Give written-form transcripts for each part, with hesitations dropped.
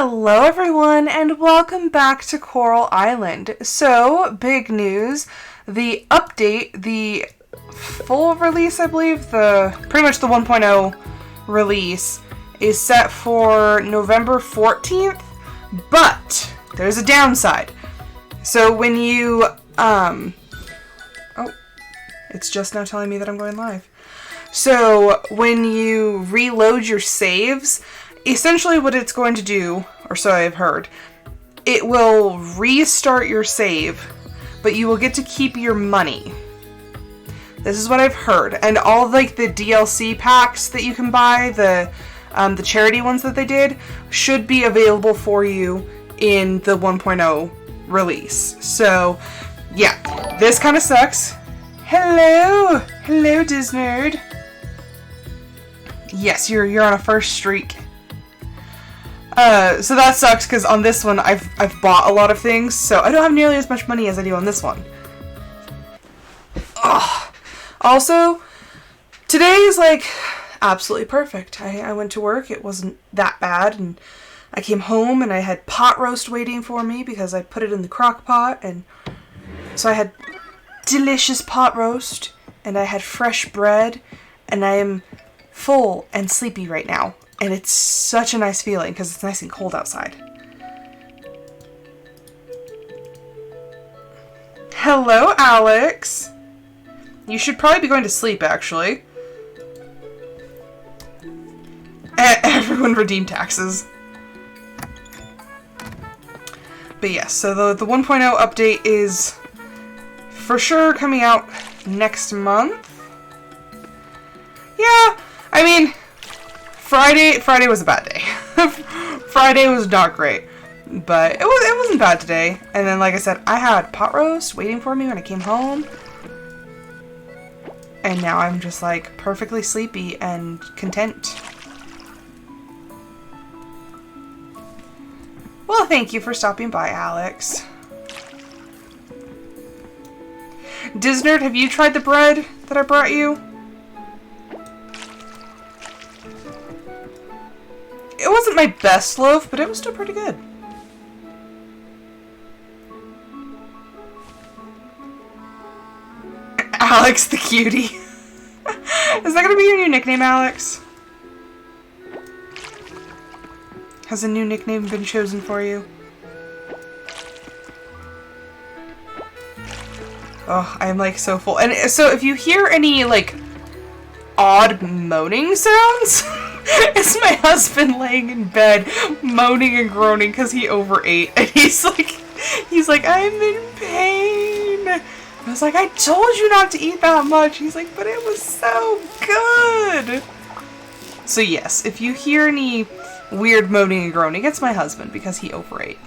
Hello everyone and welcome back to Coral Island. So, big news, the update, the full release I believe, pretty much the 1.0 release is set for November 14th, but there's a downside. So when you, oh, it's just now telling me that I'm going live. So when you reload your saves, essentially what it's going to do, or so I've heard, it will restart your save, but you will get to keep your money. This is what I've heard. And all like the DLC packs that you can buy, the charity ones that they did, should be available for you in the 1.0 release. So, yeah, this kind of sucks. Hello! Hello, Disnerd. Yes, you're on a first streak. So that sucks because on this one I've bought a lot of things, so I don't have nearly as much money as I do on this one. Ugh. Also, today is like absolutely perfect. I went to work, it wasn't that bad, and I came home and I had pot roast waiting for me because I put it in the crock pot, and so I had delicious pot roast, and I had fresh bread, and I am full and sleepy right now. And it's such a nice feeling because it's nice and cold outside. Hello, Alex. You should probably be going to sleep, actually. Everyone redeemed taxes. But yes, so the 1.0 update is for sure coming out next month. Yeah, I mean, Friday was a bad day. Friday was not great, but it wasn't bad today. And then, like I said, I had pot roast waiting for me when I came home, and now I'm just like perfectly sleepy and content. Well, thank you for stopping by, Alex. Disnerd, have you tried the bread that I brought you? It wasn't my best loaf, but it was still pretty good. Alex the cutie. Is that gonna be your new nickname, Alex? Has a new nickname been chosen for you? Oh, I'm like so full. And so if you hear any like odd moaning sounds, it's my husband laying in bed moaning and groaning because he overate, and he's like, I'm in pain. I was like, I told you not to eat that much. He's like, but it was so good. So yes, if you hear any weird moaning and groaning, it's my husband because he overate,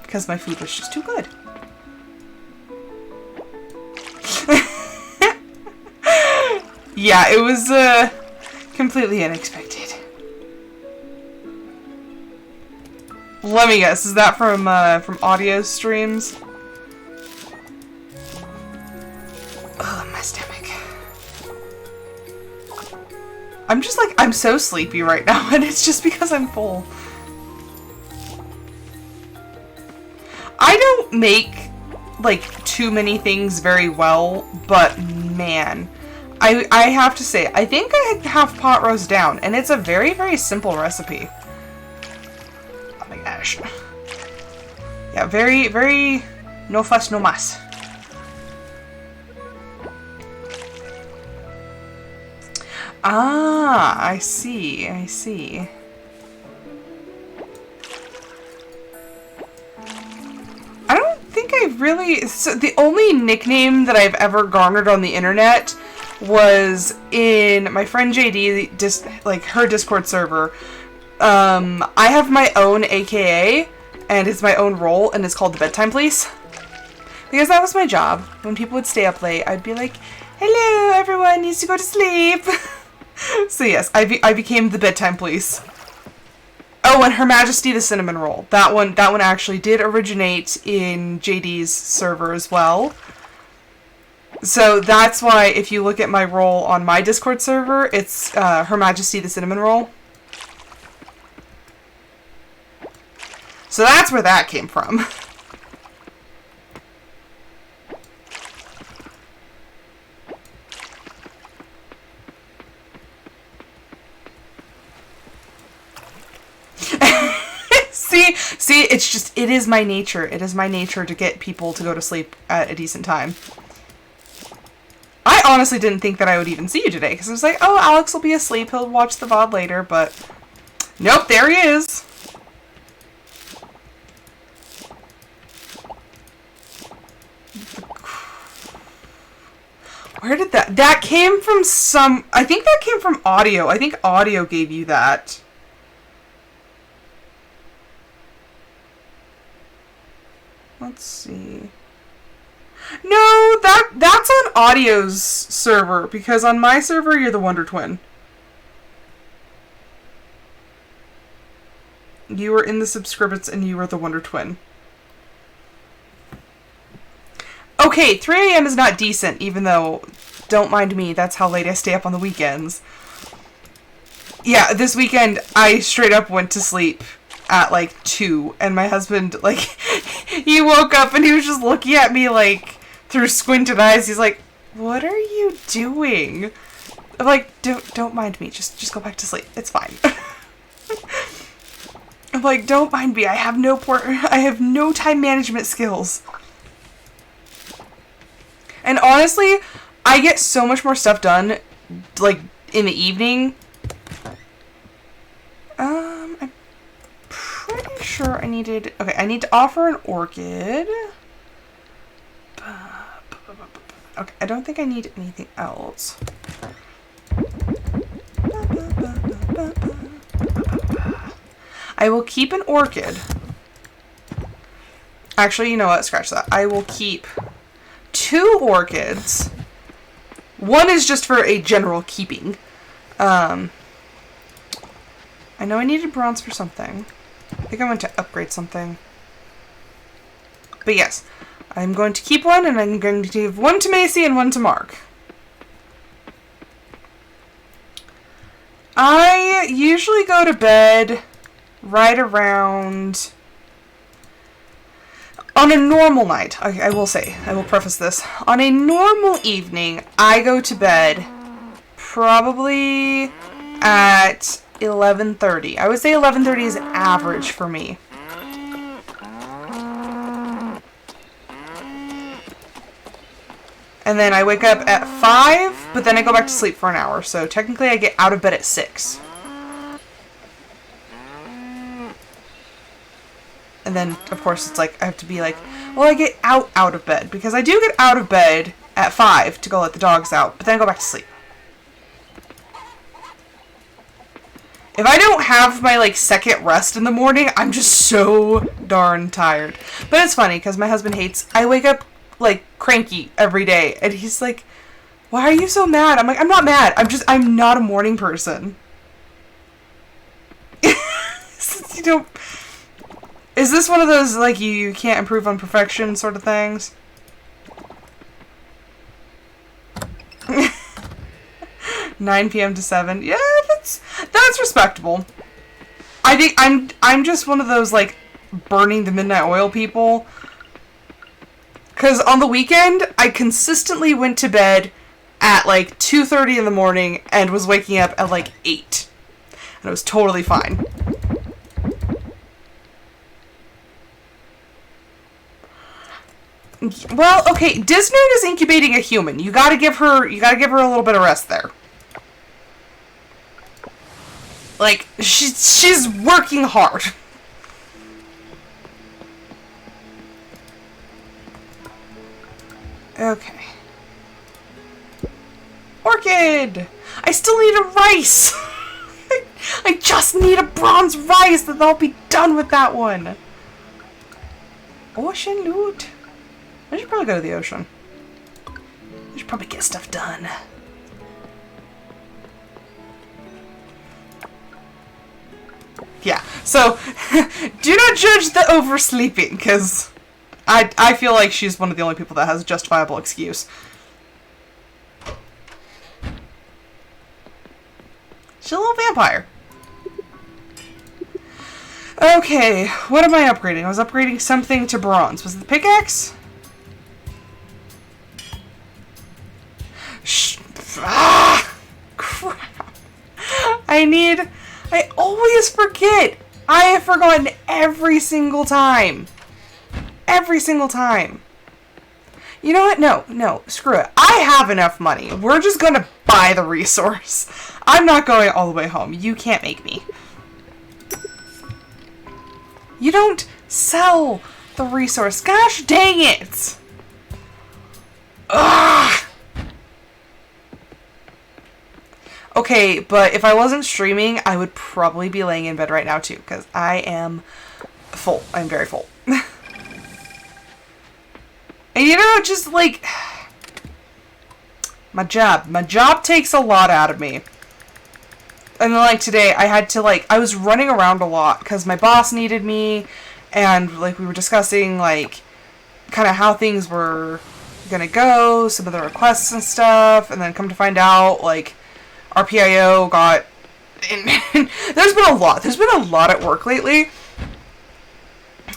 because my food was just too good. Yeah, it was completely unexpected. Let me guess, is that from audio streams? Oh, my stomach. I'm just like, I'm so sleepy right now, and it's just because I'm full. I don't make, like, too many things very well, but man, I have to say, I think I have pot roast down, and it's a very, very simple recipe. Oh my gosh. Yeah, very, very no fuss, no muss. Ah, I see, I see. I don't think I really... So the only nickname that I've ever garnered on the internet was in my friend JD, like her Discord server. I have my own AKA, and it's my own role, and it's called the Bedtime Police. Because that was my job. When people would stay up late, I'd be like, hello, everyone needs to go to sleep. So yes, I became the Bedtime Police. Oh, and Her Majesty the Cinnamon Roll. That one actually did originate in JD's server as well. So that's why if you look at my role on my Discord server, it's Her Majesty the Cinnamon Roll. So that's where that came from. See, it's just, it is my nature. It is my nature to get people to go to sleep at a decent time. I honestly didn't think that I would even see you today, because I was like, oh, Alex will be asleep. He'll watch the VOD later, but nope, there he is. Where did that came from I think that came from audio. I think audio gave you that. Let's see. No, that's on audio's server, because on my server you're the Wonder Twin. You were in the subscriptions and you were the Wonder Twin. Okay, 3 a.m. is not decent, even though, don't mind me, that's how late I stay up on the weekends. Yeah, this weekend I straight up went to sleep at like 2, and my husband, like, he woke up and he was just looking at me like through squinted eyes. He's like, what are you doing? I'm like, don't mind me, just go back to sleep, it's fine. I'm like, don't mind me, I have no time management skills. And honestly, I get so much more stuff done like in the evening. I'm pretty sure I need to offer an orchid. Okay, I don't think I need anything else. I will keep an orchid. Actually, you know what? Scratch that. I will keep 2 orchids. One is just for a general keeping. I know I needed bronze for something. I think I went to upgrade something. But yes, I'm going to keep one, and I'm going to give one to Macy and one to Mark. I usually go to bed right around... On a normal night, I will say, I will preface this. On a normal evening, I go to bed probably at 11:30. I would say 11:30 is average for me. And then I wake up at 5, but then I go back to sleep for an hour. So technically I get out of bed at 6. And then, of course, it's like, I have to be like, well, I get out of bed. Because I do get out of bed at 5 to go let the dogs out. But then I go back to sleep. If I don't have my, like, second rest in the morning, I'm just so darn tired. But it's funny, because my husband hates, I wake up, like, cranky every day. And he's like, why are you so mad? I'm like, I'm not mad. I'm not a morning person. You don't... Is this one of those, like, you can't improve on perfection sort of things? 9 p.m. to 7. Yeah, that's respectable. I think I'm just one of those, like, burning the midnight oil people. Because on the weekend, I consistently went to bed at, like, 2:30 in the morning and was waking up at, like, 8. And it was totally fine. Well, okay, Disnerd is incubating a human. You gotta give her a little bit of rest there. Like, she's working hard. Okay. Orchid! I still need a rice! I just need a bronze rice, and I'll be done with that one. Ocean loot. I should probably go to the ocean. I should probably get stuff done. Yeah, so do not judge the oversleeping, because I feel like she's one of the only people that has a justifiable excuse. She's a little vampire. Okay, what am I upgrading? I was upgrading something to bronze. Was it the pickaxe? Crap. I always forget. I have forgotten every single time. Every single time. You know what? No, screw it. I have enough money. We're just gonna buy the resource. I'm not going all the way home. You can't make me. You don't sell the resource. Gosh dang it! Ugh! Okay, but if I wasn't streaming, I would probably be laying in bed right now too, because I am full. I'm very full. And you know, just like, my job takes a lot out of me. And then like today, I had to like, I was running around a lot because my boss needed me, and like we were discussing like kind of how things were gonna go, some of the requests and stuff, and then come to find out like our PIO got there's been a lot at work lately,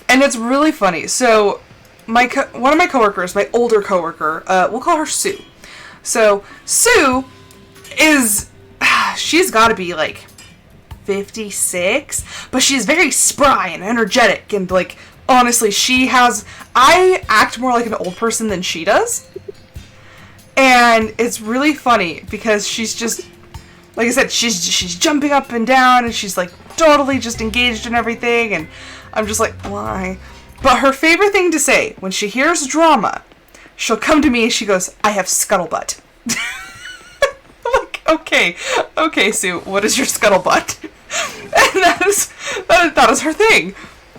and it's really funny. So one of my coworkers, my older coworker, we'll call her Sue. So Sue is she's got to be like 56, but she's very spry and energetic, and like honestly, I act more like an old person than she does. And it's really funny because she's just, like I said, she's jumping up and down, and she's like totally just engaged in everything, and I'm just like, why? But her favorite thing to say when she hears drama, she'll come to me and she goes, I have scuttlebutt. I'm like, okay, Sue, what is your scuttlebutt? And that is her thing.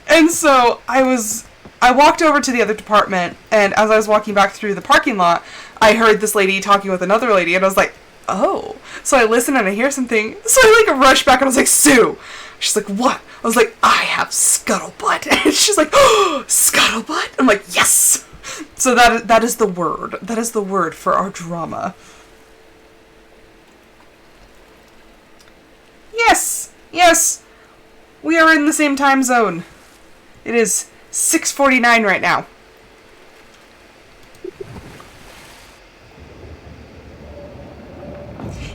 And so I walked over to the other department, and as I was walking back through the parking lot, I heard this lady talking with another lady, and I was like, oh. So I listened and I hear something, so I like rushed back and I was like, Sue. She's like, what? I was like, I have scuttlebutt. And she's like, oh, scuttlebutt? I'm like, yes. So that is the word. That is the word for our drama. Yes. We are in the same time zone. It is 6:49 right now.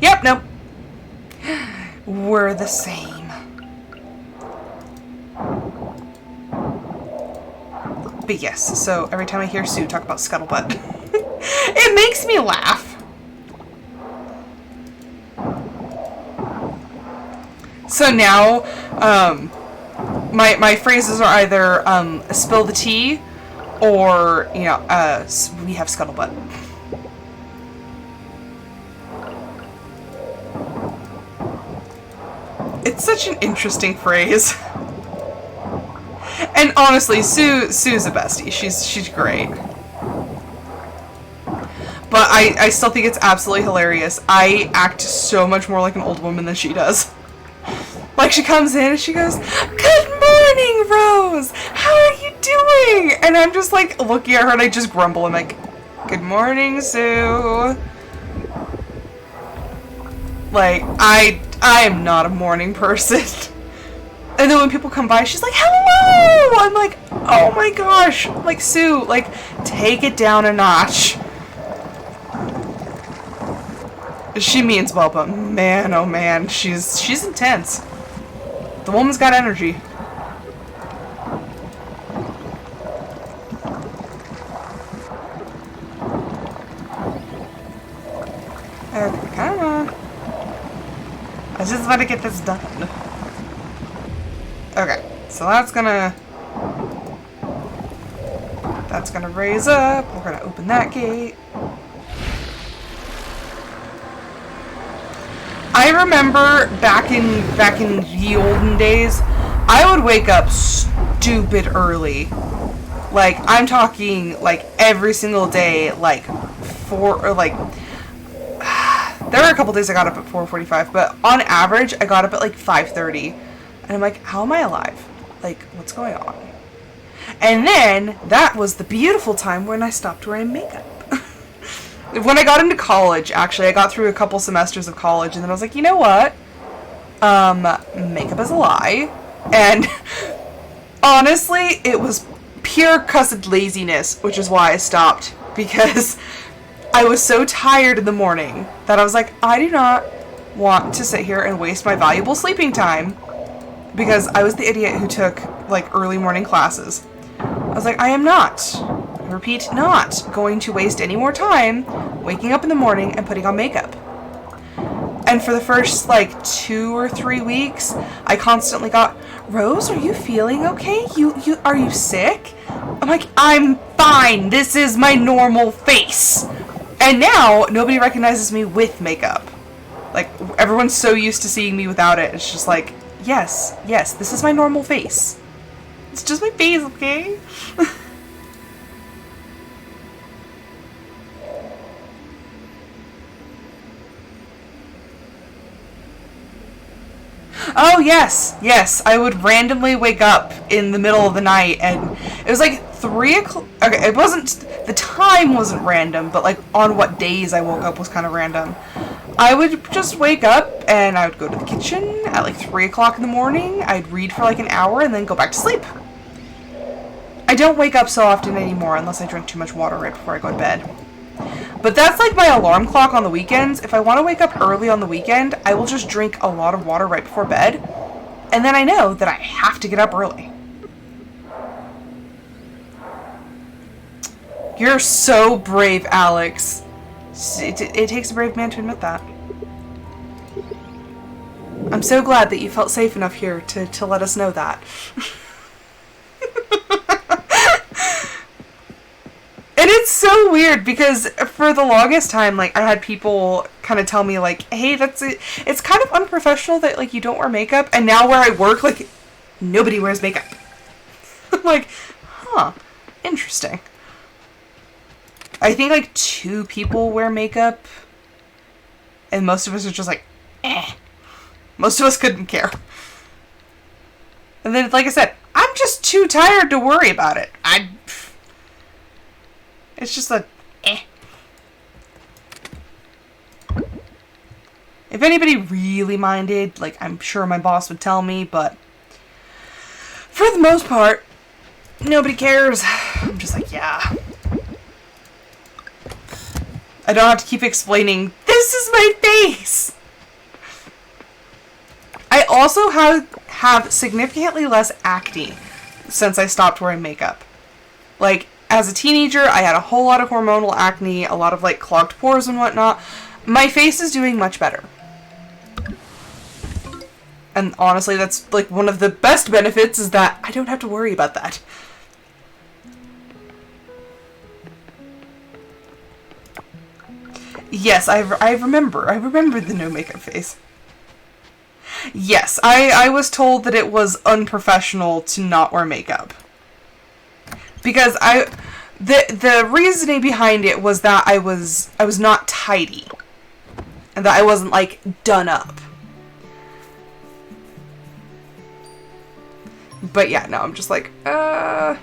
Yep, nope. We're the same. But yes, so every time I hear Sue talk about scuttlebutt, it makes me laugh. So now, my phrases are either spill the tea, or we have scuttlebutt. It's such an interesting phrase. And honestly, Sue's a bestie. She's great. But I still think it's absolutely hilarious. I act so much more like an old woman than she does. Like, she comes in and she goes, "Good morning, Rose! How are you doing?" And I'm just like looking at her and I just grumble. I'm like, "Good morning, Sue." Like, I am not a morning person. And then when people come by, she's like, "Hello!" I'm like, oh my gosh. Like, Sue, like, take it down a notch. She means well, but man, oh man, she's intense. The woman's got energy. Okay, come on. I just want to get this done. Okay, so that's gonna raise up. We're gonna open that gate. I remember back in ye olden days, I would wake up stupid early. Like, I'm talking like every single day, like there were a couple days I got up at 4:45, but on average I got up at like 5:30. And I'm like, how am I alive? Like, what's going on? And then that was the beautiful time when I stopped wearing makeup. When I got into college, actually, I got through a couple semesters of college, and then I was like, you know what? Makeup is a lie. And honestly, it was pure cussed laziness, which is why I stopped. Because I was so tired in the morning that I was like, I do not want to sit here and waste my valuable sleeping time. Because I was the idiot who took, like, early morning classes. I was like, I am not, I repeat, not going to waste any more time waking up in the morning and putting on makeup. And for the first, like, 2 or 3 weeks, I constantly got, Rose, are you feeling okay? Are you sick? I'm like, I'm fine. This is my normal face. And now, nobody recognizes me with makeup. Like, everyone's so used to seeing me without it. It's just like, yes, this is my normal face. It's just my face, okay? Oh, yes. I would randomly wake up in the middle of the night, and it was like 3 o'clock. Okay, it wasn't, the time wasn't random, but like on what days I woke up was kind of random. I would just wake up, and I would go to the kitchen at like 3 o'clock in the morning. I'd read for like an hour, and then go back to sleep. I don't wake up so often anymore, unless I drink too much water right before I go to bed. But that's like my alarm clock on the weekends. If I want to wake up early on the weekend, I will just drink a lot of water right before bed. And then I know that I have to get up early. You're so brave, Alex. It takes a brave man to admit that. I'm so glad that you felt safe enough here to let us know that. And it's so weird because for the longest time, like, I had people kind of tell me, like, hey, that's it. It's kind of unprofessional that, like, you don't wear makeup. And now where I work, like, nobody wears makeup. I'm like, huh, interesting. I think, like, 2 people wear makeup. And most of us are just like, eh. Most of us couldn't care. And then, like I said, I'm just too tired to worry about it. It's just a, eh. If anybody really minded, like, I'm sure my boss would tell me, but for the most part, nobody cares. I'm just like, yeah. I don't have to keep explaining, this is my face! I also have significantly less acne since I stopped wearing makeup. Like, as a teenager, I had a whole lot of hormonal acne, a lot of, like, clogged pores and whatnot. My face is doing much better. And honestly, that's, like, one of the best benefits is that I don't have to worry about that. Yes, I remember the no makeup face. Yes, I was told that it was unprofessional to not wear makeup. Because the reasoning behind it was that I was not tidy. And that I wasn't, like, done up. But yeah, no, I'm just like, And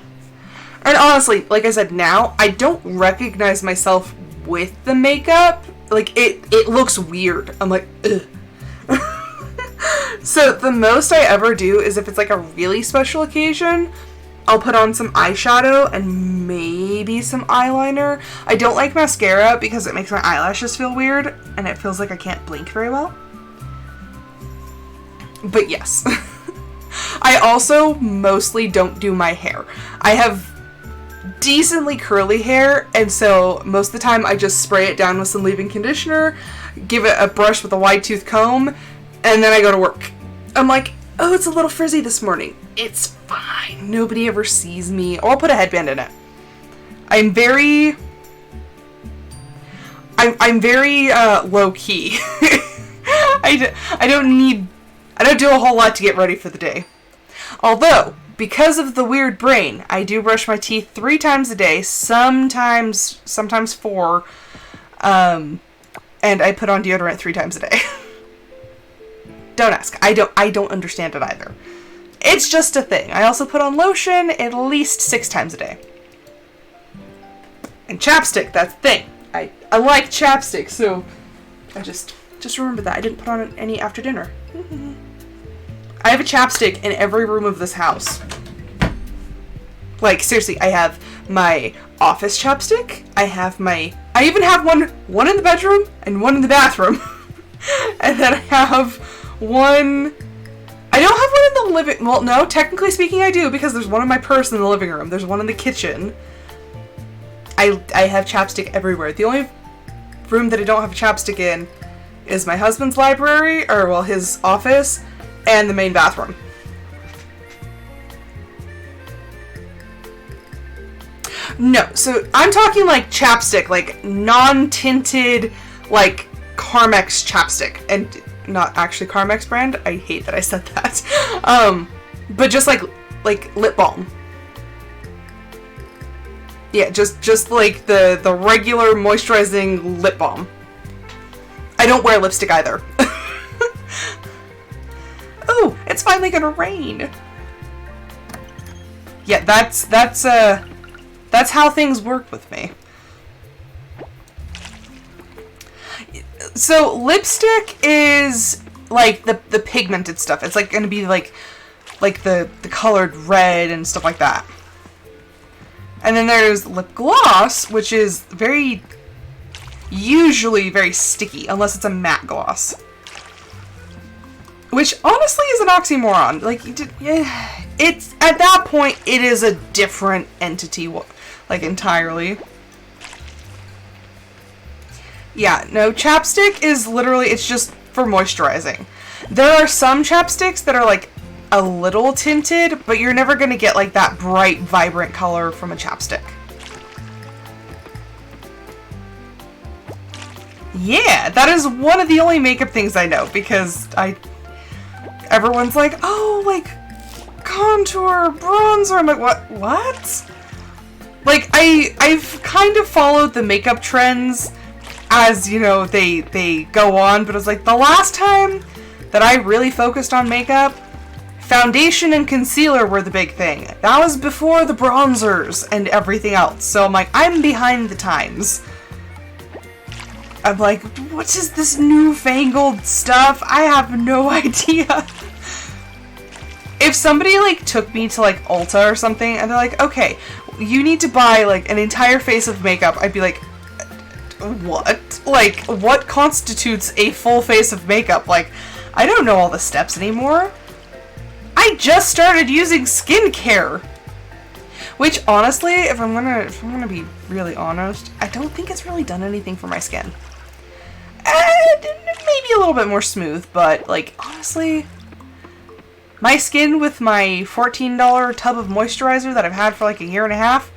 honestly, like I said, now, I don't recognize myself with the makeup. Like, it looks weird. I'm like, ugh. So the most I ever do is if it's like a really special occasion, I'll put on some eyeshadow and maybe some eyeliner. I don't like mascara because it makes my eyelashes feel weird and it feels like I can't blink very well. But yes. I also mostly don't do my hair. I have decently curly hair, and so most of the time I just spray it down with some leave-in conditioner, give it a brush with a wide tooth comb, and then I go to work. I'm like, oh, it's a little frizzy this morning. It's fine. Nobody ever sees me. Or I'll put a headband in it. I'm very low key. I don't do a whole lot to get ready for the day. Although, because of the weird brain, I do brush my teeth 3 times a day, sometimes 4, and I put on deodorant 3 times a day. Don't ask. I don't understand it either. It's just a thing. I also put on lotion at least 6 times a day. And chapstick, that's the thing. I like chapstick, so I just remember that. I didn't put on any after dinner. I have a chapstick in every room of this house. Like, seriously, I have my office chapstick. I even have one in the bedroom and one in the bathroom. And then I have one... I don't have one in the living... Well, no, technically speaking I do, because there's one in my purse in the living room. There's one in the kitchen. I have chapstick everywhere. The only room that I don't have a chapstick in is my husband's library, or, well, his office, and the main bathroom. No, so I'm talking like chapstick, like non-tinted, like Carmex chapstick, and not actually Carmex brand. I hate that I said that. But just like lip balm. Yeah, just like the regular moisturizing lip balm. I don't wear lipstick either. Oh, it's finally gonna rain. Yeah, that's how things work with me. So lipstick is like the pigmented stuff. It's like gonna be like the colored red and stuff like that. And then there's lip gloss, which is usually very sticky, unless it's a matte gloss. Which honestly is an oxymoron. Like, it's at that point it is a different entity, like entirely. Yeah, no, chapstick is literally, it's just for moisturizing. There are some chapsticks that are like a little tinted, but you're never gonna get like that bright, vibrant color from a chapstick. Yeah, that is one of the only makeup things I know, because everyone's like, oh, like, contour, bronzer. I'm like, what? Like, I've kind of followed the makeup trends as, you know, they go on, but it's like, the last time that I really focused on makeup, foundation and concealer were the big thing. That was before the bronzers and everything else. So I'm like, I'm behind the times. I'm like, what is this newfangled stuff? I have no idea. If somebody like took me to like Ulta or something and they're like, okay, you need to buy like an entire face of makeup, I'd be like, what? Like, what constitutes a full face of makeup? Like, I don't know all the steps anymore. I just started using skincare. Which, honestly, if I'm gonna be really honest, I don't think it's really done anything for my skin. Maybe a little bit more smooth, but, like, honestly, my skin with my $14 tub of moisturizer that I've had for like a year and a half,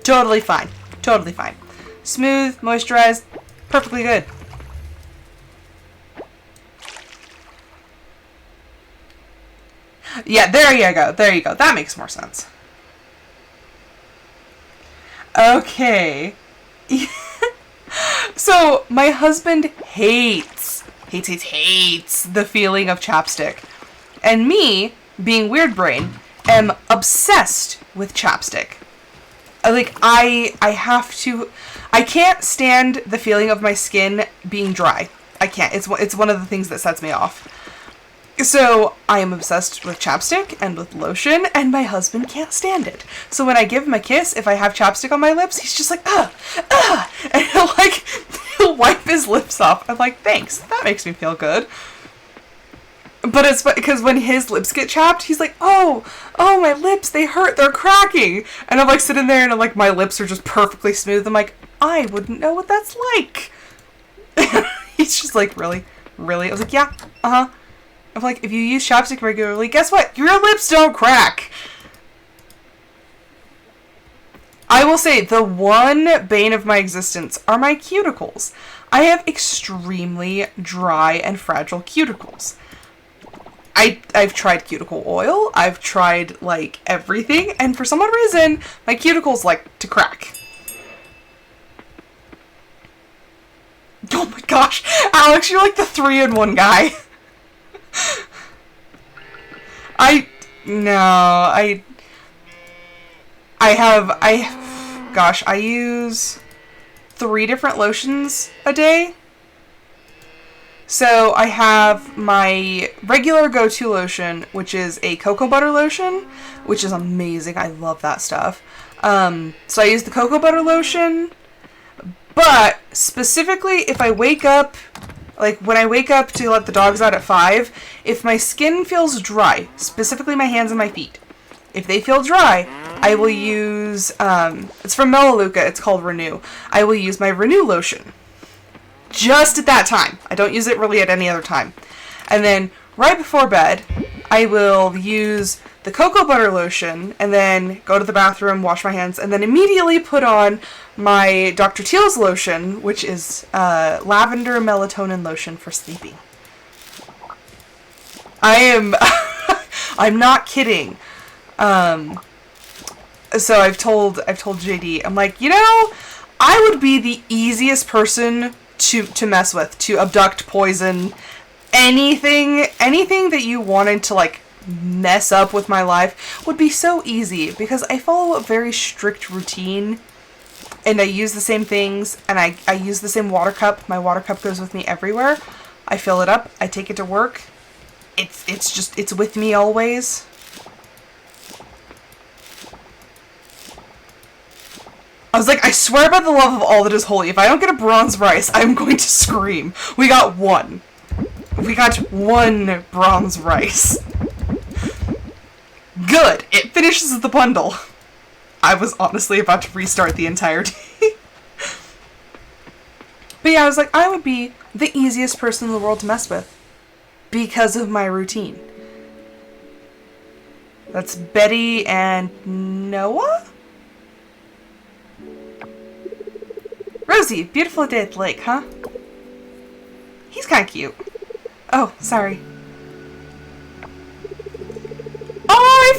totally fine. Totally fine. Smooth, moisturized, perfectly good. Yeah, there you go. There you go. That makes more sense. Okay. So, my husband hates the feeling of chapstick. And me, being weird brain, am obsessed with chapstick. Like, I can't stand the feeling of my skin being dry. I can't. It's one of the things that sets me off. So, I am obsessed with chapstick and with lotion, and my husband can't stand it. So when I give him a kiss, if I have chapstick on my lips, he's just like, and he'll wipe his lips off. I'm like, thanks, that makes me feel good. But it's because when his lips get chapped, he's like, oh, my lips, they hurt, they're cracking. And I'm like sitting there and I'm like, my lips are just perfectly smooth. I'm like, I wouldn't know what that's like. He's just like, really? I was like, yeah, uh-huh. I'm like, if you use chapstick regularly, guess what? Your lips don't crack. I will say, the one bane of my existence are my cuticles. I have extremely dry and fragile cuticles. I've tried cuticle oil, I've tried, like, everything, and for some odd reason, my cuticles like to crack. Oh my gosh, Alex, you're like the 3-in-1 guy. I use 3 different lotions a day. So I have my regular go-to lotion, which is a cocoa butter lotion, which is amazing. I love that stuff. So I use the cocoa butter lotion, but specifically if I wake up, like when I wake up to let the dogs out at 5, if my skin feels dry, specifically my hands and my feet, if they feel dry, I will use, it's from Melaleuca, it's called Renew. I will use my Renew lotion. Just at that time. I don't use it really at any other time. And then right before bed, I will use the cocoa butter lotion and then go to the bathroom, wash my hands, and then immediately put on my Dr. Teal's lotion, which is lavender melatonin lotion for sleeping. I'm not kidding. So I've told JD, I'm like, you know, I would be the easiest person to mess with, to abduct, poison, anything that you wanted to like mess up with my life would be so easy, because I follow a very strict routine and I use the same things, and I use the same water cup. My water cup goes with me everywhere. I fill it up, I take it to work. It's with me always. I was like, I swear by the love of all that is holy, if I don't get a bronze rice, I'm going to scream. We got one. We got one bronze rice. Good. It finishes the bundle. I was honestly about to restart the entire day. But yeah, I was like, I would be the easiest person in the world to mess with because of my routine. That's Betty and Noah? Rosie, beautiful day at the lake, huh? He's kind of cute. Oh, sorry. Oh,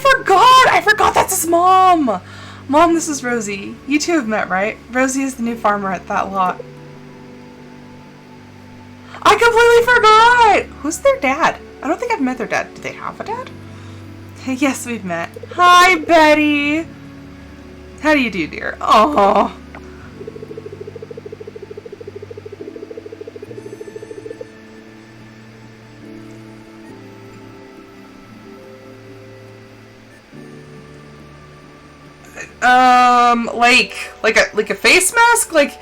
I forgot that's his mom! Mom, this is Rosie. You two have met, right? Rosie is the new farmer at that lot. I completely forgot! Who's their dad? I don't think I've met their dad. Do they have a dad? Yes, we've met. Hi, Betty! How do you do, dear? Aww. Like a face mask, like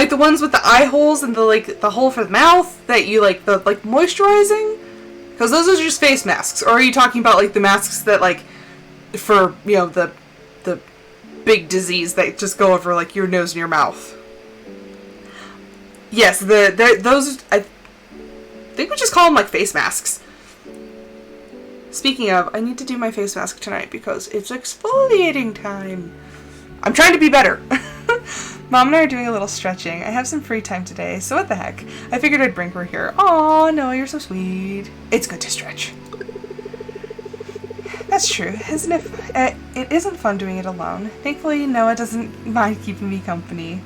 the ones with the eye holes and the hole for the mouth that you like moisturizing, because those are just face masks. Or are you talking about like the masks that like for, you know, the big disease that just go over like your nose and your mouth? Yes, those, I think we just call them like face masks. Speaking of, I need to do my face mask tonight because it's exfoliating time. I'm trying to be better. Mom and I are doing a little stretching. I have some free time today, so what the heck. I figured I'd bring her here. Aw, no, you're so sweet. It's good to stretch. That's true, isn't it? It isn't fun doing it alone. Thankfully, Noah doesn't mind keeping me company.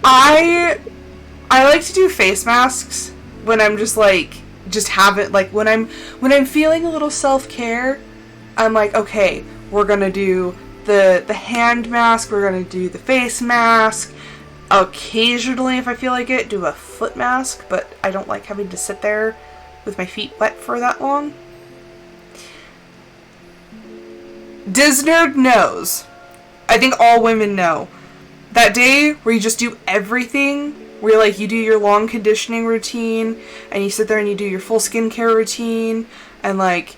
I like to do face masks when I'm just like, when I'm feeling a little self-care. I'm like, okay, we're gonna do the hand mask, we're gonna do the face mask. Occasionally, if I feel like it, do a foot mask, but I don't like having to sit there with my feet wet for that long. Disnerd knows. I think all women know. That day where you just do everything, where like you do your long conditioning routine, and you sit there and you do your full skincare routine, and like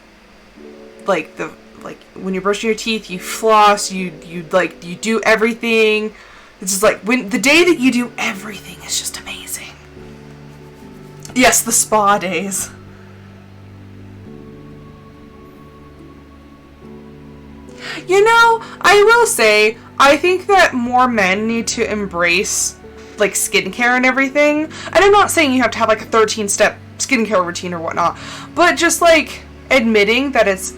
when you're brushing your teeth, you floss, you do everything. It's just like when the day that you do everything is just amazing. Yes, the spa days. You know, I will say, I think that more men need to embrace like skincare and everything. And I'm not saying you have to have like a 13-step skincare routine or whatnot, but just like admitting that it's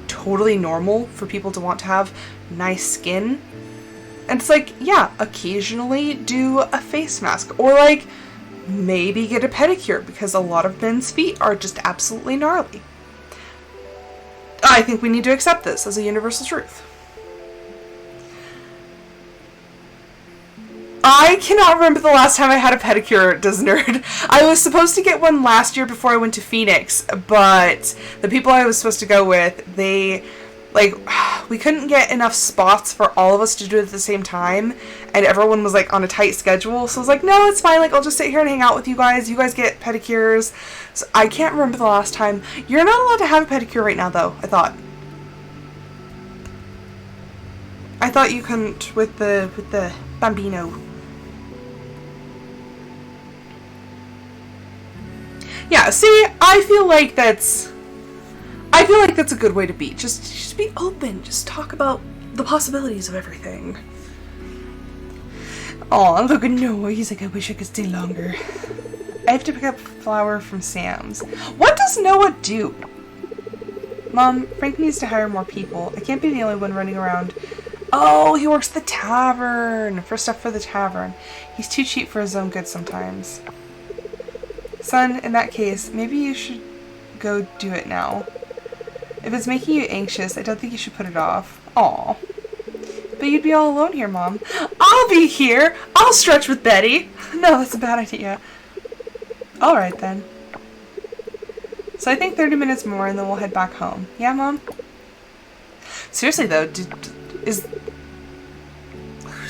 totally normal for people to want to have nice skin. And it's like, yeah, occasionally do a face mask, or like maybe get a pedicure, because a lot of men's feet are just absolutely gnarly. I think we need to accept this as a universal truth. I cannot remember the last time I had a pedicure, does nerd. I was supposed to get one last year before I went to Phoenix, but the people I was supposed to go with, they, like, we couldn't get enough spots for all of us to do it at the same time, and everyone was, like, on a tight schedule, so I was like, no, it's fine, like, I'll just sit here and hang out with you guys get pedicures. So I can't remember the last time. You're not allowed to have a pedicure right now, though, I thought. I thought you couldn't with the Bambino. Yeah, see, I feel like that's a good way to be. Just be open. Just talk about the possibilities of everything. Aw, look at Noah. He's like, I wish I could stay longer. I have to pick up flour from Sam's. What does Noah do? Mom, Frank needs to hire more people. I can't be the only one running around. Oh, he works at the tavern. For stuff for the tavern. He's too cheap for his own good sometimes. Son, in that case, maybe you should go do it now. If it's making you anxious, I don't think you should put it off. Aw. But you'd be all alone here, Mom. I'll be here! I'll stretch with Betty! No, that's a bad idea. Alright then. So I think 30 minutes more and then we'll head back home. Yeah, Mom? Seriously though, who's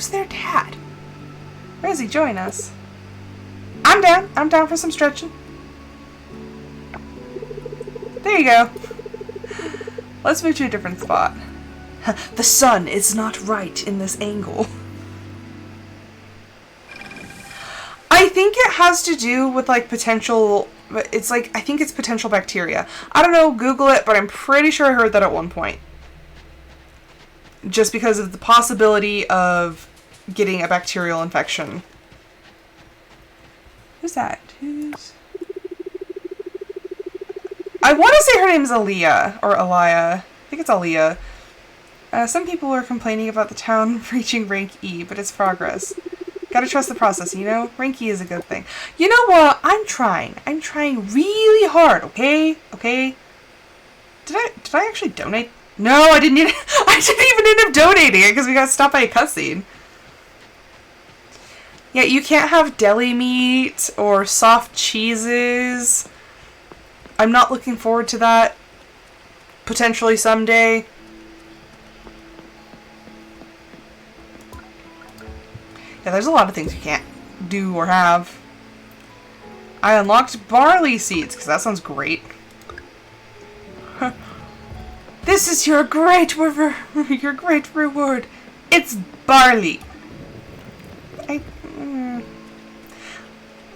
their dad? Where is he? Join us. I'm down. I'm down for some stretching. There you go. Let's move to a different spot. The sun is not right in this angle. I think it has to do with like potential, it's like, I think it's potential bacteria. I don't know, Google it, but I'm pretty sure I heard that at one point. Just because of the possibility of getting a bacterial infection. Who's that? I want to say her name's Aaliyah, or Aliyah. I think it's Aaliyah. Some people are complaining about the town reaching rank E, but it's progress. Gotta trust the process, you know? Rank E is a good thing. You know what? I'm trying. I'm trying really hard, okay? Okay? Did I actually donate? No, I didn't even end up donating it because we got stopped by a cutscene. Yeah, you can't have deli meat or soft cheeses. I'm not looking forward to that. Potentially someday. Yeah, there's a lot of things you can't do or have. I unlocked barley seeds, because that sounds great. This is your great reward. It's barley.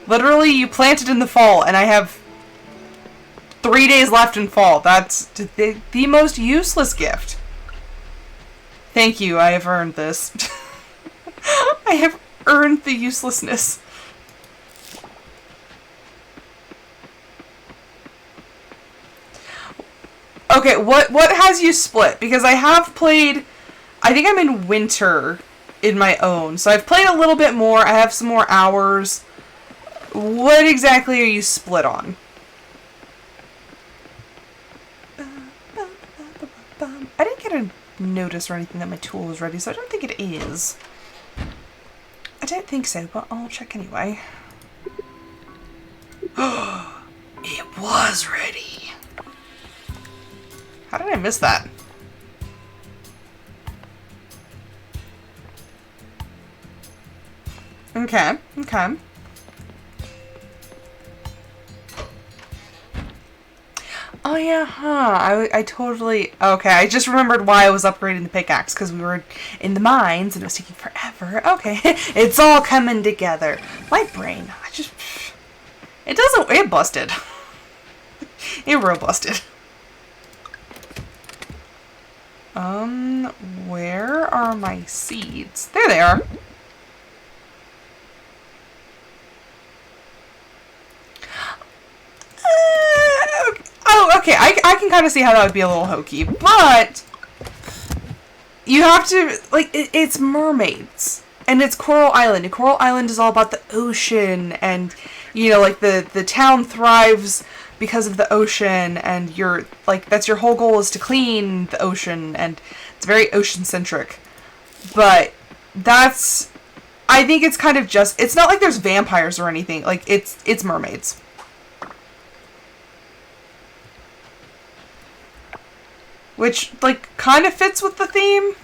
Literally, you plant it in the fall, and I have 3 days left in fall. That's the most useless gift. Thank you, I have earned this. I have earned the uselessness. Okay, what has you split? Because I have played, I think I'm in winter in my own. So I've played a little bit more. I have some more hours. What exactly are you split on? I didn't get a notice or anything that my tool was ready, so I don't think it is. I don't think so, but I'll check anyway. It was ready. How did I miss that? Okay, okay. Oh yeah, huh. I totally... Okay, I just remembered why I was upgrading the pickaxe, because we were in the mines and it was taking forever. Okay, it's all coming together. My brain, it busted. It real busted. Where are my seeds? There they are. Oh, okay, I can kind of see how that would be a little hokey, but you have to, like, it's mermaids, and it's Coral Island, and Coral Island is all about the ocean, and, you know, like, the town thrives because of the ocean, and you're, like, that's your whole goal is to clean the ocean, and it's very ocean-centric, but that's, I think it's kind of just, it's not like there's vampires or anything. Like, it's mermaids. Which, like, kind of fits with the theme.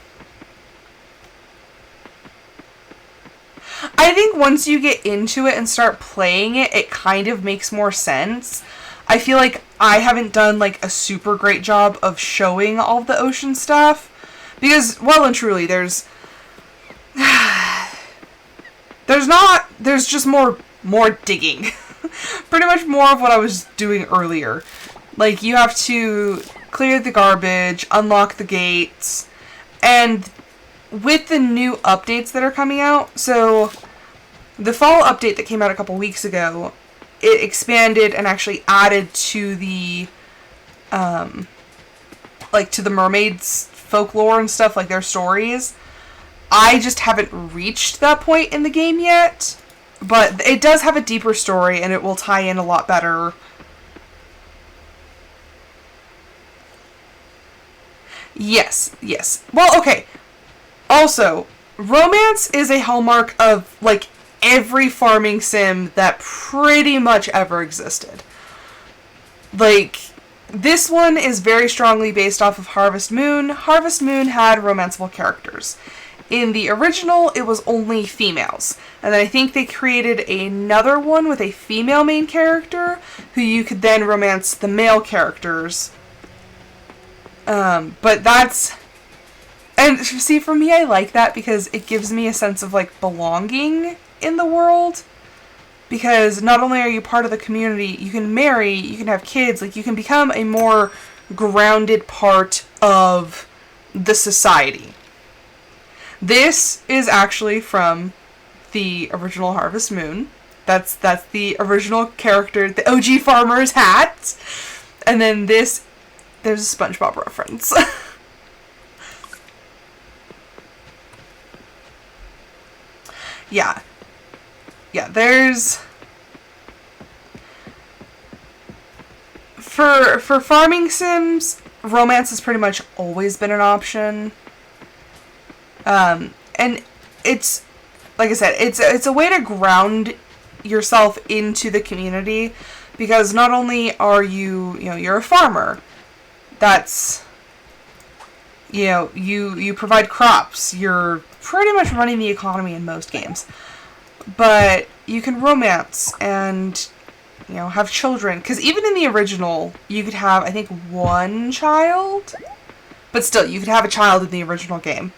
I think once you get into it and start playing it, it kind of makes more sense. I feel like I haven't done, like, a super great job of showing all of the ocean stuff. Because, well and truly, there's just more digging. Pretty much more of what I was doing earlier. Like, you have to clear the garbage, unlock the gates, and with the new updates that are coming out, so the fall update that came out a couple weeks ago, it expanded and actually added to the, like, to the mermaids' folklore and stuff, like their stories. I just haven't reached that point in the game yet, but it does have a deeper story, and it will tie in a lot better. Yes, yes. Well, okay. Also, romance is a hallmark of, like, every farming sim that pretty much ever existed. Like, this one is very strongly based off of Harvest Moon. Harvest Moon had romanceable characters. In the original, it was only females. And then I think they created another one with a female main character, who you could then romance the male characters. But that's... And see, for me, I like that because it gives me a sense of, like, belonging in the world. Because not only are you part of the community, you can marry, you can have kids, like, you can become a more grounded part of the society. This is actually from the original Harvest Moon. That's the original character, the OG farmer's hat. And then this, there's a SpongeBob reference. Yeah. Yeah, there's... For farming sims, romance has pretty much always been an option. And it's, like I said, it's a way to ground yourself into the community, because not only are you're a farmer, that's, you provide crops, you're pretty much running the economy in most games, but you can romance and, have children, because even in the original, you could have, I think, one child, but still, you could have a child in the original game.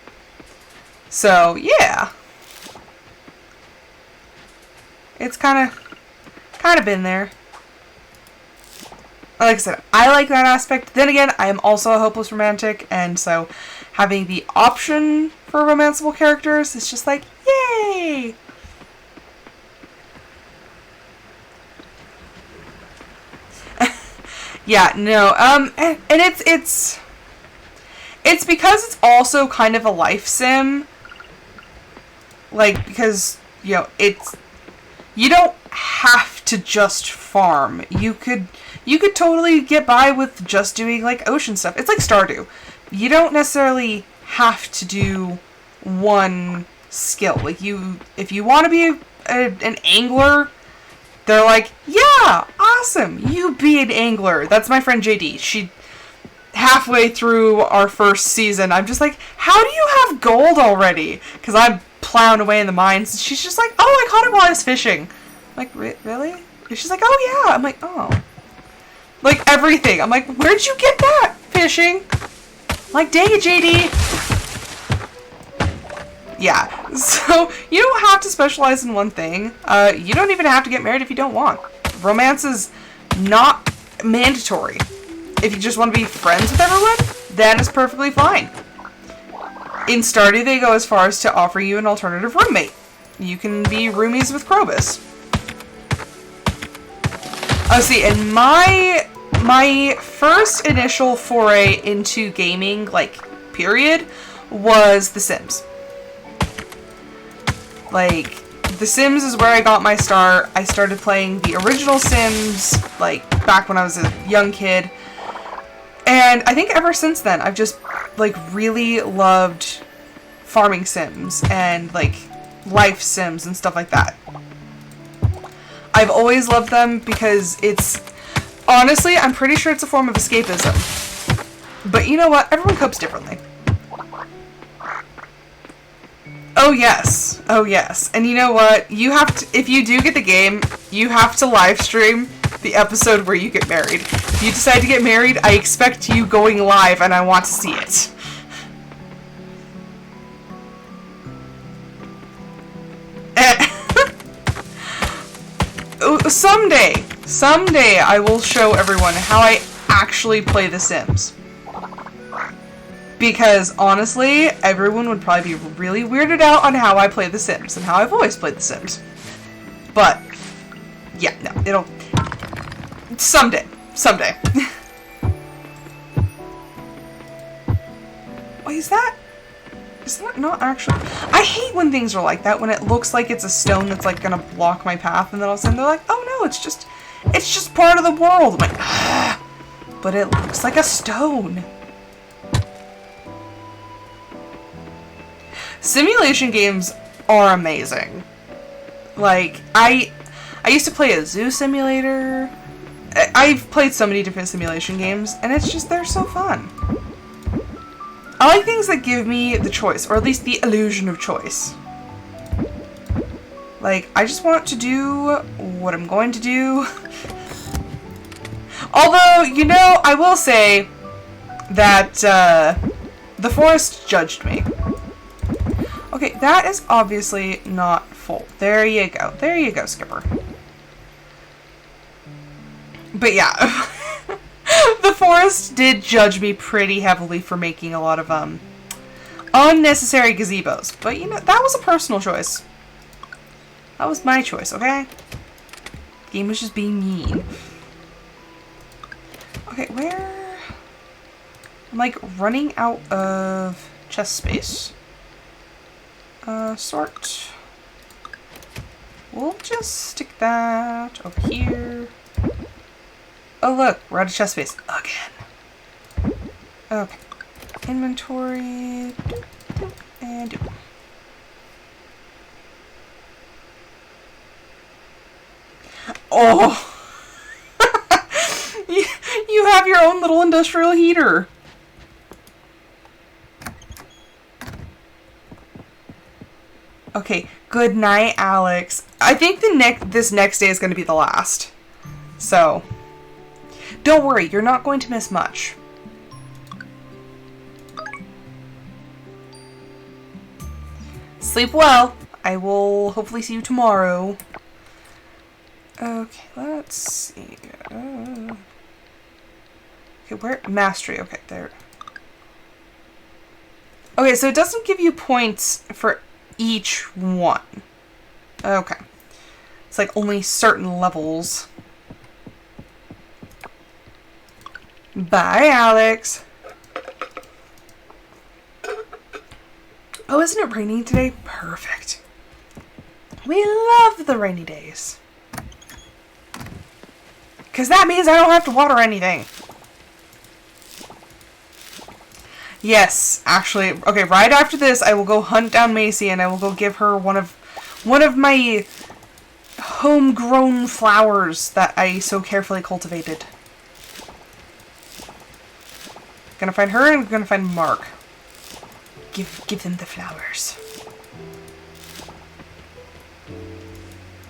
So, yeah. It's kind of been there. Like I said, I like that aspect. Then again, I am also a hopeless romantic, and so having the option for romanceable characters is just like, yay! Yeah, no, and it's because it's also kind of a life sim. Like, because, it's, you don't have to just farm. You could totally get by with just doing, like, ocean stuff. It's like Stardew. You don't necessarily have to do one skill. Like, if you want to be an angler, they're like, yeah, awesome, you be an angler. That's my friend JD. She, halfway through our first season, I'm just like, how do you have gold already? Because I'm plowing away in the mines. And she's just like, oh, I caught it while I was fishing. I'm like, really? And she's like, oh, yeah. I'm like, oh. Like, everything. I'm like, where'd you get that? Fishing. I'm like, dang it, JD. Yeah, so you don't have to specialize in one thing. You don't even have to get married if you don't want. Romance is not mandatory. If you just want to be friends with everyone, then it's perfectly fine. In Stardew, they go as far as to offer you an alternative roommate. You can be roomies with Krobus. Oh, see, and my first initial foray into gaming, like, period, was The Sims. Like, The Sims is where I got my start. I started playing the original Sims, like, back when I was a young kid. And I think ever since then, I've just, like, really loved farming sims and, like, life sims and stuff like that. I've always loved them because it's, honestly, I'm pretty sure it's a form of escapism. But you know what? Everyone copes differently. Oh yes. Oh yes. And you know what? You have to, if you do get the game, you have to live stream the episode where you get married. If you decide to get married, I expect you going live and I want to see it. Someday I will show everyone how I actually play The Sims. Because, honestly, everyone would probably be really weirded out on how I play The Sims and how I've always played The Sims. But, yeah, no, it'll... Someday. Wait, is that not actually... I hate when things are like that, when it looks like it's a stone that's, like, gonna block my path, and then all of a sudden they're like, oh no, it's just part of the world. I'm like, ah, but it looks like a stone. Simulation games are amazing. Like, I used to play a zoo simulator. I've played so many different simulation games, and it's just, they're so fun. I like things that give me the choice, or at least the illusion of choice. Like, I just want to do what I'm going to do. Although, you know, I will say that the forest judged me. Okay, that is obviously not full. There you go. There you go, Skipper. But yeah, the forest did judge me pretty heavily for making a lot of unnecessary gazebos. But you know, that was a personal choice. That was my choice, okay? The game was just being mean. Okay, where... I'm like running out of chest space. Sort. We'll just stick that over here. Oh look, we're out of chest space again. Okay. Inventory. And oh! You have your own little industrial heater. Okay, good night, Alex. I think this next day is going to be the last. So, don't worry, you're not going to miss much. Sleep well. I will hopefully see you tomorrow. Okay, let's see. Okay, where? Mastery. Okay, there. Okay, so it doesn't give you points for each one. Okay. It's like only certain levels. Bye, Alex. Oh, isn't it raining today? Perfect. We love the rainy days. Because that means I don't have to water anything. Yes, actually, okay, right after this, I will go hunt down Macy and I will go give her one of my homegrown flowers that I so carefully cultivated. Gonna find her and I'm gonna find Mark. Give them the flowers.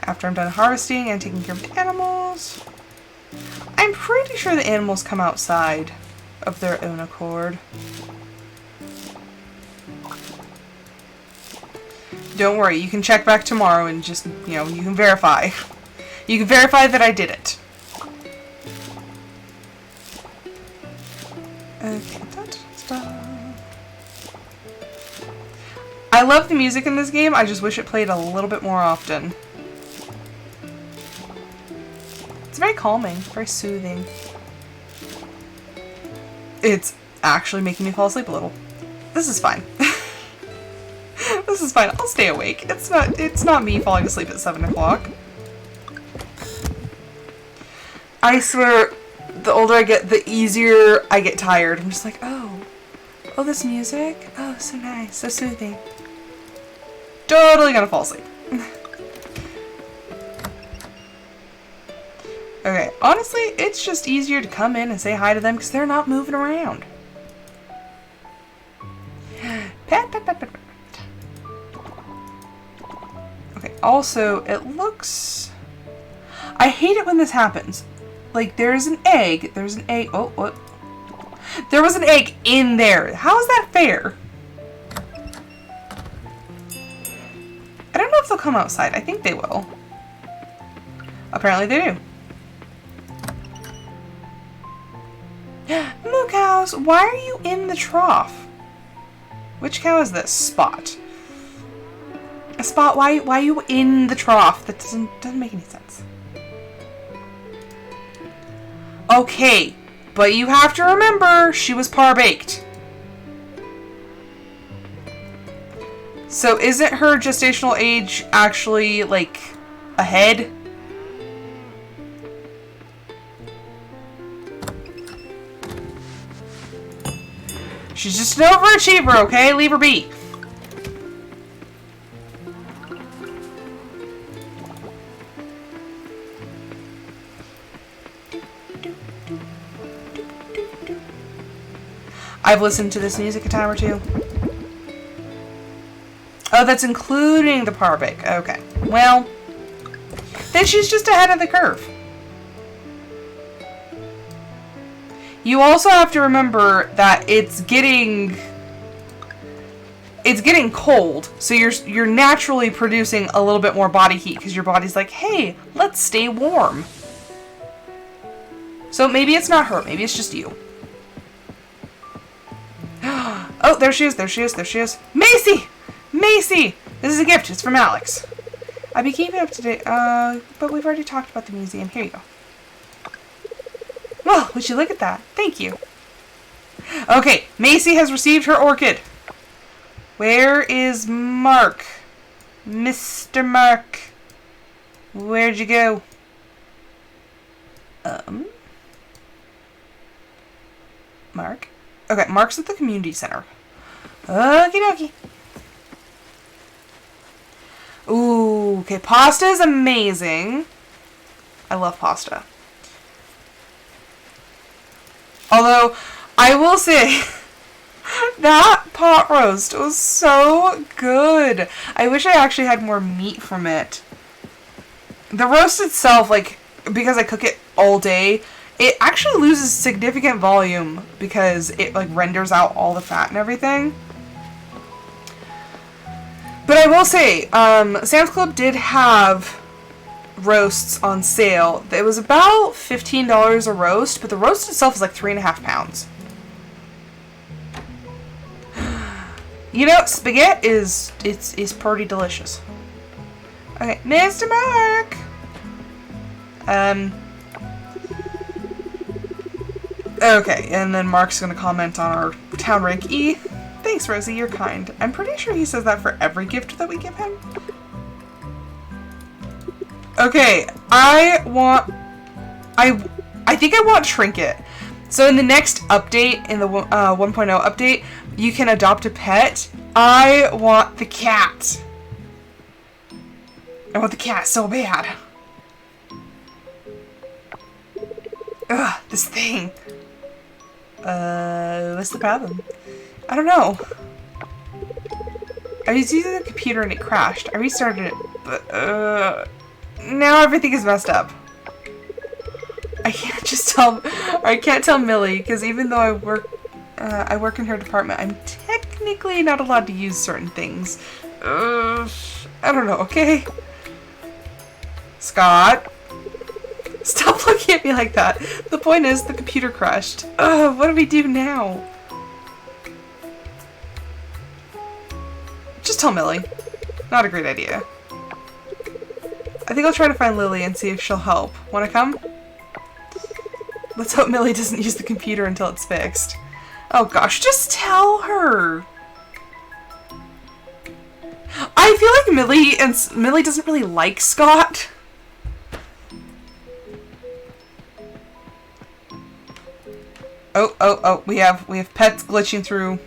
After I'm done harvesting and taking care of the animals. I'm pretty sure the animals come outside of their own accord. Don't worry, you can check back tomorrow and just, you know, you can verify. You can verify that I did it. Okay, I love the music in this game, I just wish it played a little bit more often. It's very calming, very soothing. It's actually making me fall asleep a little. This is fine. This is fine. I'll stay awake. It's not me falling asleep at 7 o'clock. I swear, the older I get, the easier I get tired. I'm just like, oh, this music? Oh, so nice, so soothing. totally gonna fall asleep. Okay, honestly, it's just easier to come in and say hi to them because they're not moving around. Pat, pat, pat, pat, pat. Okay, also, it looks... I hate it when this happens. Like, there's an egg. Oh, what? There was an egg in there. How is that fair? I don't know if they'll come outside. I think they will. Apparently they do. Moo cows, why are you in the trough? Which cow is this? Spot. A Spot, why are you in the trough? That doesn't make any sense. Okay, but you have to remember she was par-baked. So isn't her gestational age actually, like, ahead? She's just an overachiever, okay? Leave her be. I've listened to this music a time or two. Oh, that's including the par bake. Okay. Well, then she's just ahead of the curve. You also have to remember that it's getting cold, so you're naturally producing a little bit more body heat because your body's like, hey, let's stay warm. So maybe it's not her, maybe it's just you. Oh, there she is, there she is, there she is. Macy! Macy! This is a gift, it's from Alex. I'd be keeping up to date, but we've already talked about the museum. Here you go. Well, would you look at that? Thank you. Okay, Macy has received her orchid. Where is Mark? Mr. Mark. Where'd you go? Mark? Okay, Mark's at the community center. Okie dokie. Ooh, okay, pasta is amazing. I love pasta. Although, I will say, that pot roast was so good. I wish I actually had more meat from it. The roast itself, like, because I cook it all day, it actually loses significant volume because it, like, renders out all the fat and everything. But I will say, Sam's Club did have roasts on sale. It was about $15 a roast, but the roast itself is like 3.5 pounds. You know, spaghetti is pretty delicious. Okay, Mr. Mark. Okay, and then Mark's gonna comment on our town rank E. Thanks, Rosie, you're kind. I'm pretty sure he says that for every gift that we give him. Okay, I think I want Trinket. So in the next update, in the 1.0 update, you can adopt a pet. I want the cat. I want the cat so bad. Ugh, this thing. What's the problem? I don't know. I was using the computer and it crashed. I restarted it, but now everything is messed up. I can't tell Millie, because even though I work in her department, I'm technically not allowed to use certain things. I don't know, okay? Scott? Stop looking at me like that. The point is, the computer crashed. What do we do now? Just tell Millie. Not a great idea. I think I'll try to find Lily and see if she'll help. Wanna come? Let's hope Millie doesn't use the computer until it's fixed. Oh gosh, just tell her! I feel like Millie doesn't really like Scott. Oh, we have pets glitching through.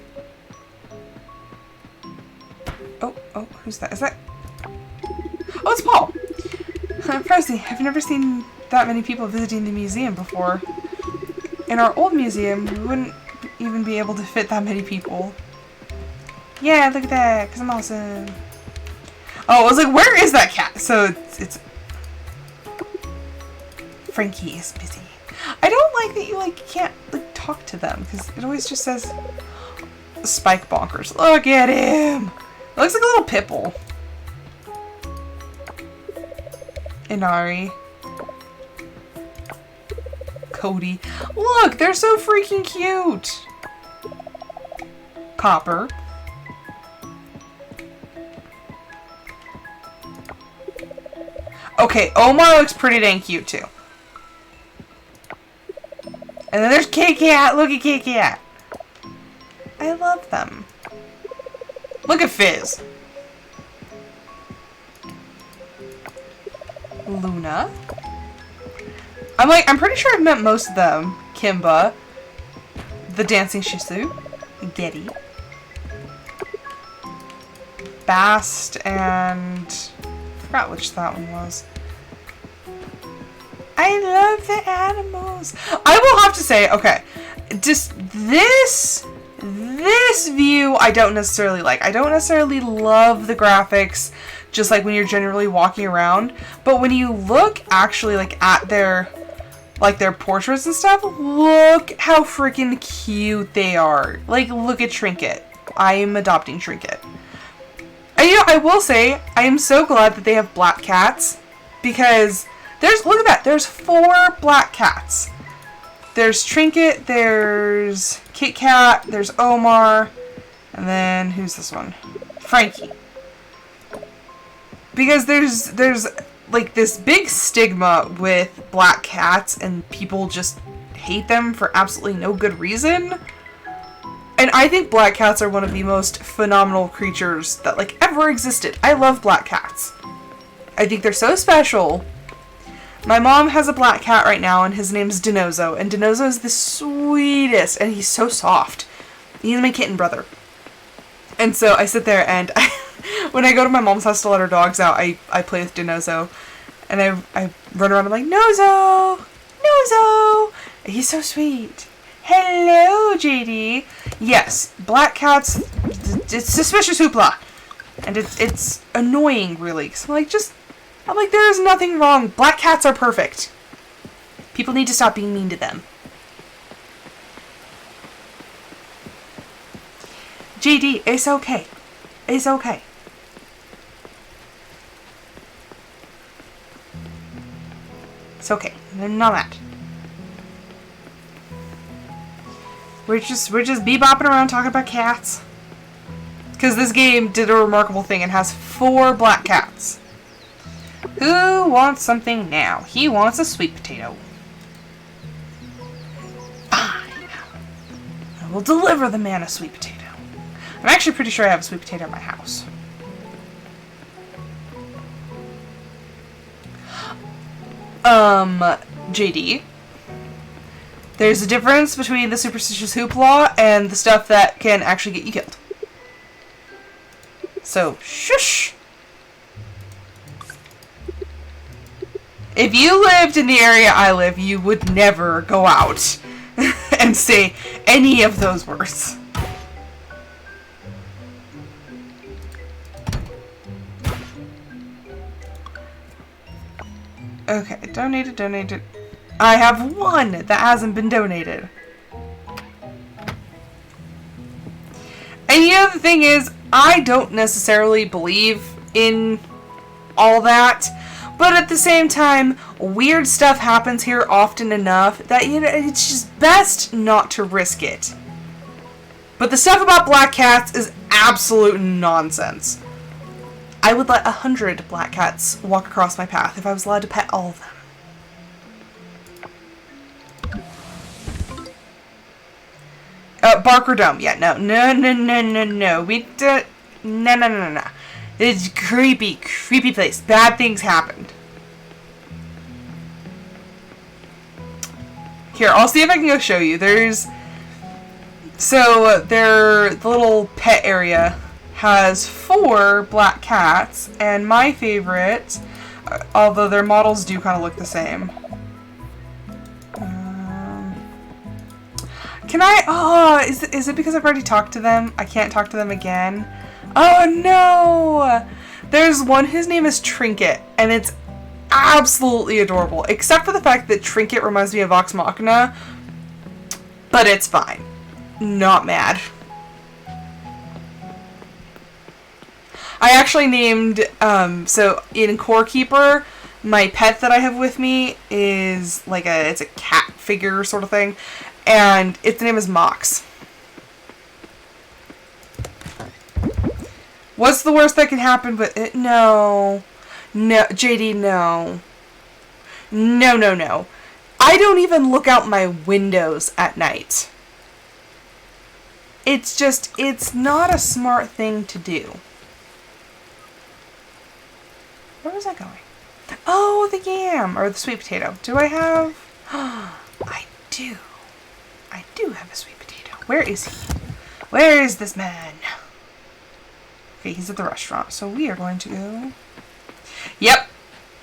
Oh, Who's that? Is that... Oh, it's Paul! Percy, I've never seen that many people visiting the museum before. In our old museum, we wouldn't even be able to fit that many people. Yeah, look at that, because I'm awesome. Oh, I was like, where is that cat? So it's... Frankie is busy. I don't like that you, like, can't, like, talk to them, because it always just says... Spike Bonkers. Look at him! It looks like a little Pipple. Inari. Cody. Look, they're so freaking cute! Copper. Okay, Omar looks pretty dang cute too. And then there's Kit Kat. Look at Kit Kat. I love them. Look at Fizz. Luna. I'm pretty sure I've met most of them. Kimba. The Dancing Shisu. Getty. Bast and... I forgot which that one was. I love the animals. I will have to say, okay, just this view I don't necessarily like. I don't necessarily love the graphics just like when you're generally walking around, but when you look actually like at their portraits and stuff, look how freaking cute they are. Like, look at Trinket. I am adopting Trinket. And you know, I will say, I am so glad that they have black cats, because look at that, there's 4 black cats. There's Trinket, there's Kit Kat, there's Omar, and then who's this one? Frankie. Because there's like this big stigma with black cats and people just hate them for absolutely no good reason. And I think black cats are one of the most phenomenal creatures that like ever existed. I love black cats. I think they're so special. My mom has a black cat right now, and his name's Dinozo. And Dinozo is the sweetest, and he's so soft. He's my kitten brother. And so I sit there, and when I go to my mom's house to let her dogs out, I play with Dinozo. And I run around, I'm like, Nozo! Nozo! He's so sweet. Hello, JD. Yes, black cats, it's suspicious hoopla. And it's annoying, really. So I'm like, there is nothing wrong. Black cats are perfect. People need to stop being mean to them. JD, it's okay. It's okay. It's okay. I'm not mad. We're just bebopping around talking about cats. Because this game did a remarkable thing and has 4 black cats. Who wants something now? He wants a sweet potato. Fine. I will deliver the man a sweet potato. I'm actually pretty sure I have a sweet potato in my house. JD. There's a difference between the superstitious hoopla and the stuff that can actually get you killed. So, shush! If you lived in the area I live, you would never go out and say any of those words. Okay, donated. I have 1 that hasn't been donated. And you know, the thing is, I don't necessarily believe in all that. But at the same time, weird stuff happens here often enough that, you know, it's just best not to risk it. But the stuff about black cats is absolute nonsense. I would let 100 black cats walk across my path if I was allowed to pet all of them. Barker Dome. Yeah, no. We don't. No. It's creepy place. Bad things happened. Here, I'll see if I can go show you. The little pet area has 4 black cats, and my favorite, although their models do kind of look the same. Can I? Oh, is it because I've already talked to them? I can't talk to them again. Oh no! There's one whose name is Trinket, and it's absolutely adorable, except for the fact that Trinket reminds me of Vox Machina, but it's fine. Not mad. I actually named, so in Core Keeper, my pet that I have with me is like it's a cat figure sort of thing, and its name is Mox. What's the worst that can happen with it? No. No, JD, no. No, no, no. I don't even look out my windows at night. It's just, it's not a smart thing to do. Where was I going? Oh, the yam, or the sweet potato. Do I have? I do. I do have a sweet potato. Where is he? Where is this man? Okay, he's at the restaurant, so we are going to go. Yep.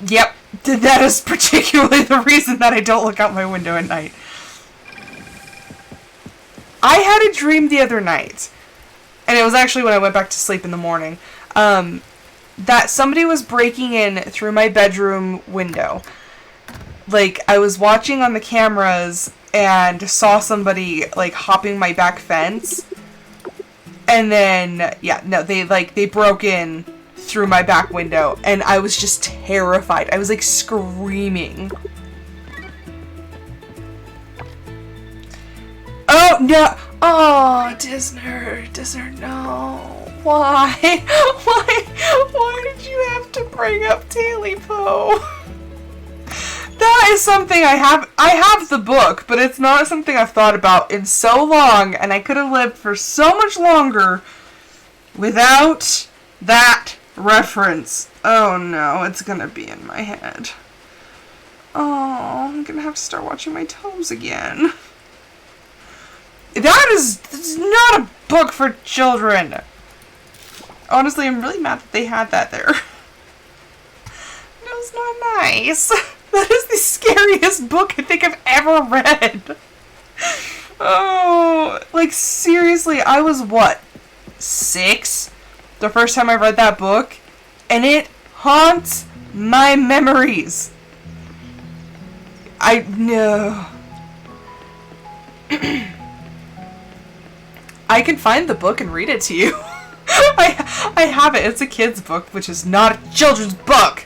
Yep. That is particularly the reason that I don't look out my window at night. I had a dream the other night, and it was actually when I went back to sleep in the morning, that somebody was breaking in through my bedroom window. Like, I was watching on the cameras and saw somebody, like, hopping my back fence. And then, yeah, no, they broke in through my back window, and I was just terrified. I was, like, screaming. Oh, no! Oh, Disney, no. Why? Why did you have to bring up Tailypo? That is something I have the book, but it's not something I've thought about in so long, and I could have lived for so much longer without that reference. Oh no, it's gonna be in my head. Oh, I'm gonna have to start watching my toes again. That is not a book for children. Honestly, I'm really mad that they had that there. That was not nice. That is the scariest book I think I've ever read. Oh, like seriously, I was what, 6? The first time I read that book, and it haunts my memories. I know. I can find the book and read it to you. I have it. It's a kid's book, which is not a children's book.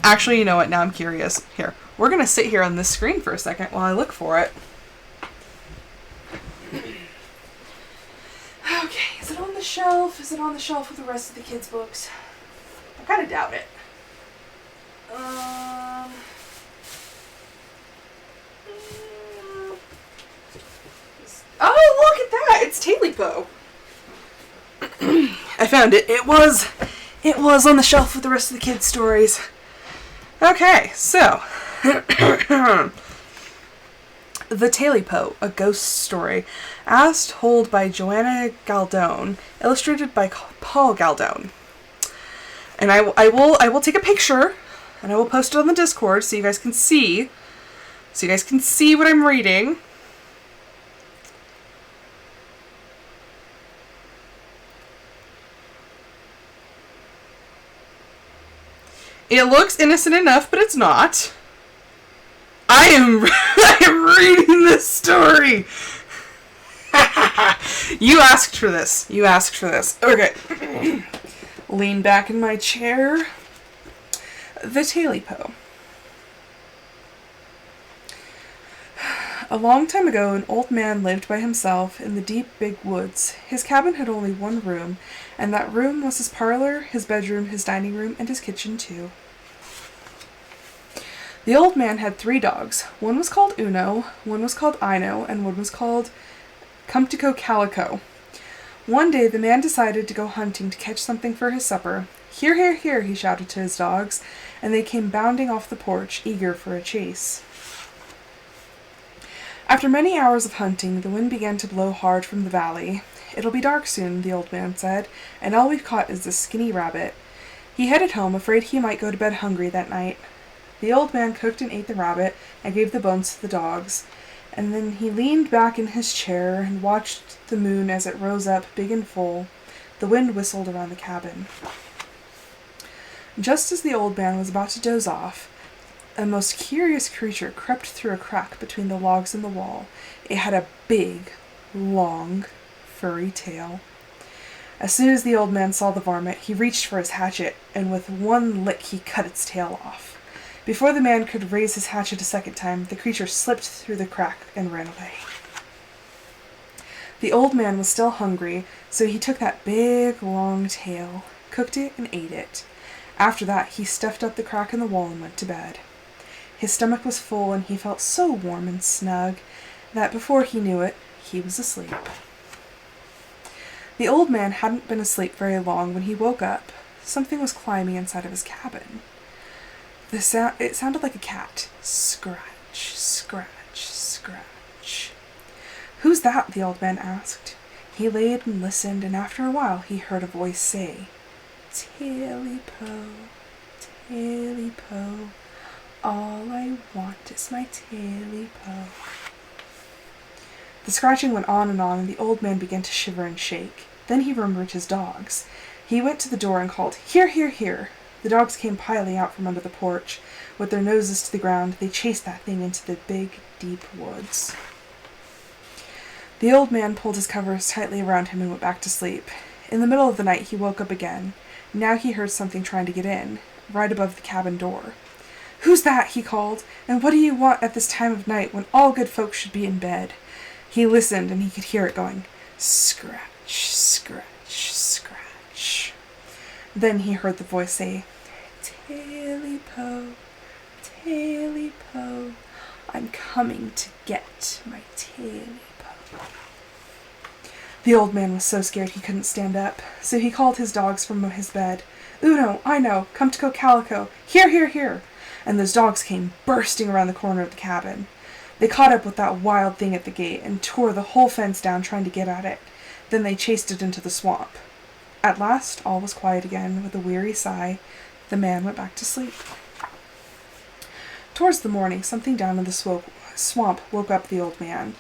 Actually, you know what? Now I'm curious. Here, we're going to sit here on this screen for a second while I look for it. Okay, is it on the shelf? Is it on the shelf with the rest of the kids' books? I kind of doubt it. Oh, look at that! It's Tailypo. I found it. It was on the shelf with the rest of the kids' stories. Okay, so The Tailypo, a ghost story, as told by Joanna Galdone, illustrated by Paul Galdone. And I will take a picture and I will post it on the Discord so you guys can see. So you guys can see what I'm reading. It looks innocent enough, but it's not. I am reading this story. You asked for this. You asked for this. Okay. Lean back in my chair. The Tailypo. A long time ago, an old man lived by himself in the deep, big woods. His cabin had only one room, and that room was his parlor, his bedroom, his dining room, and his kitchen, too. The old man had 3 dogs. One was called Uno, one was called Ino, and one was called Cumtico Calico. One day, the man decided to go hunting to catch something for his supper. Here, here, here, he shouted to his dogs, and they came bounding off the porch, eager for a chase. After many hours of hunting, the wind began to blow hard from the valley. "It'll be dark soon," the old man said, "and all we've caught is this skinny rabbit." He headed home, afraid he might go to bed hungry that night. The old man cooked and ate the rabbit and gave the bones to the dogs, and then he leaned back in his chair and watched the moon as it rose up big and full. The wind whistled around the cabin. Just as the old man was about to doze off, a most curious creature crept through a crack between the logs in the wall. It had a big, long, furry tail. As soon as the old man saw the varmint, he reached for his hatchet, and with one lick he cut its tail off. Before the man could raise his hatchet a second time, the creature slipped through the crack and ran away. The old man was still hungry, so he took that big, long tail, cooked it, and ate it. After that, he stuffed up the crack in the wall and went to bed. His stomach was full, and he felt so warm and snug that before he knew it, he was asleep. The old man hadn't been asleep very long when he woke up. Something was climbing inside of his cabin. It sounded like a cat. Scratch, scratch, scratch. "Who's that?" the old man asked. He laid and listened, and after a while he heard a voice say, "Tailypo, Tailypo, all I want is my Tailypo." The scratching went on, and the old man began to shiver and shake. Then he remembered his dogs. He went to the door and called, "Here, here, here." The dogs came piling out from under the porch. With their noses to the ground, they chased that thing into the big, deep woods. The old man pulled his covers tightly around him and went back to sleep. In the middle of the night, he woke up again. Now he heard something trying to get in, right above the cabin door. "Who's that?" he called. "And what do you want at this time of night when all good folks should be in bed?" He listened, and he could hear it going, scratch, scratch, scratch. Then he heard the voice say, "Tailypo, Tailypo, I'm coming to get my Tailypo." The old man was so scared he couldn't stand up, so he called his dogs from his bed. "Uno, I know, come to go Calico, here, here, here." And those dogs came bursting around the corner of the cabin. They caught up with that wild thing at the gate and tore the whole fence down trying to get at it. Then they chased it into the swamp. At last, all was quiet again. With a weary sigh, the man went back to sleep. Towards the morning, something down in the swamp woke up the old man.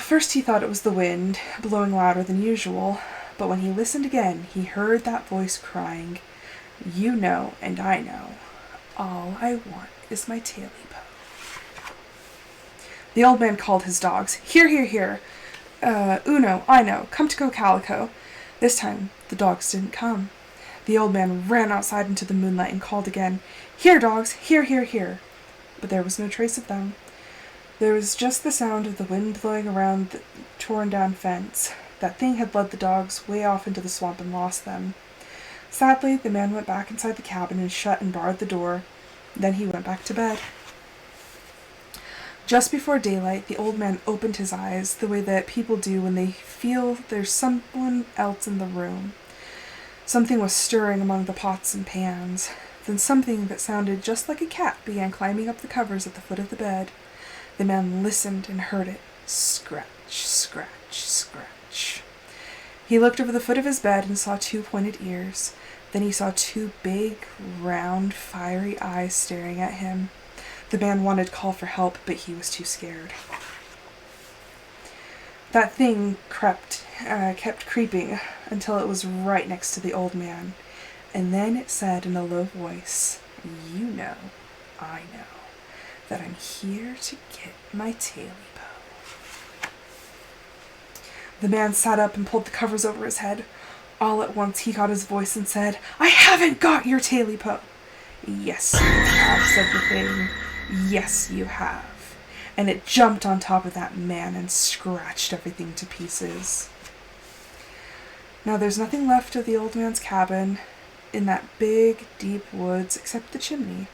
First he thought it was the wind, blowing louder than usual, but when he listened again, he heard that voice crying, "You know, and I know. All I want is my Tailypo." The old man called his dogs. "Here, here, here. Uno, I know, come to go Calico." This time, the dogs didn't come. The old man ran outside into the moonlight and called again, "Here, dogs, here, here, here." But there was no trace of them. There was just the sound of the wind blowing around the torn-down fence. That thing had led the dogs way off into the swamp and lost them. Sadly, the man went back inside the cabin and shut and barred the door. Then he went back to bed. Just before daylight, the old man opened his eyes the way that people do when they feel there's someone else in the room. Something was stirring among the pots and pans. Then something that sounded just like a cat began climbing up the covers at the foot of the bed. The man listened and heard it. Scratch, scratch, scratch. He looked over the foot of his bed and saw two pointed ears. Then he saw two big, round, fiery eyes staring at him. The man wanted to call for help, but he was too scared. That thing kept creeping until it was right next to the old man. And then it said in a low voice, "You know, I know, that I'm here to get my Tailypo." The man sat up and pulled the covers over his head. All at once he got his voice and said, "I haven't got your Tailypo." "Yes, you have," said the thing. "Yes, you have." And it jumped on top of that man and scratched everything to pieces. Now there's nothing left of the old man's cabin in that big, deep woods except the chimney.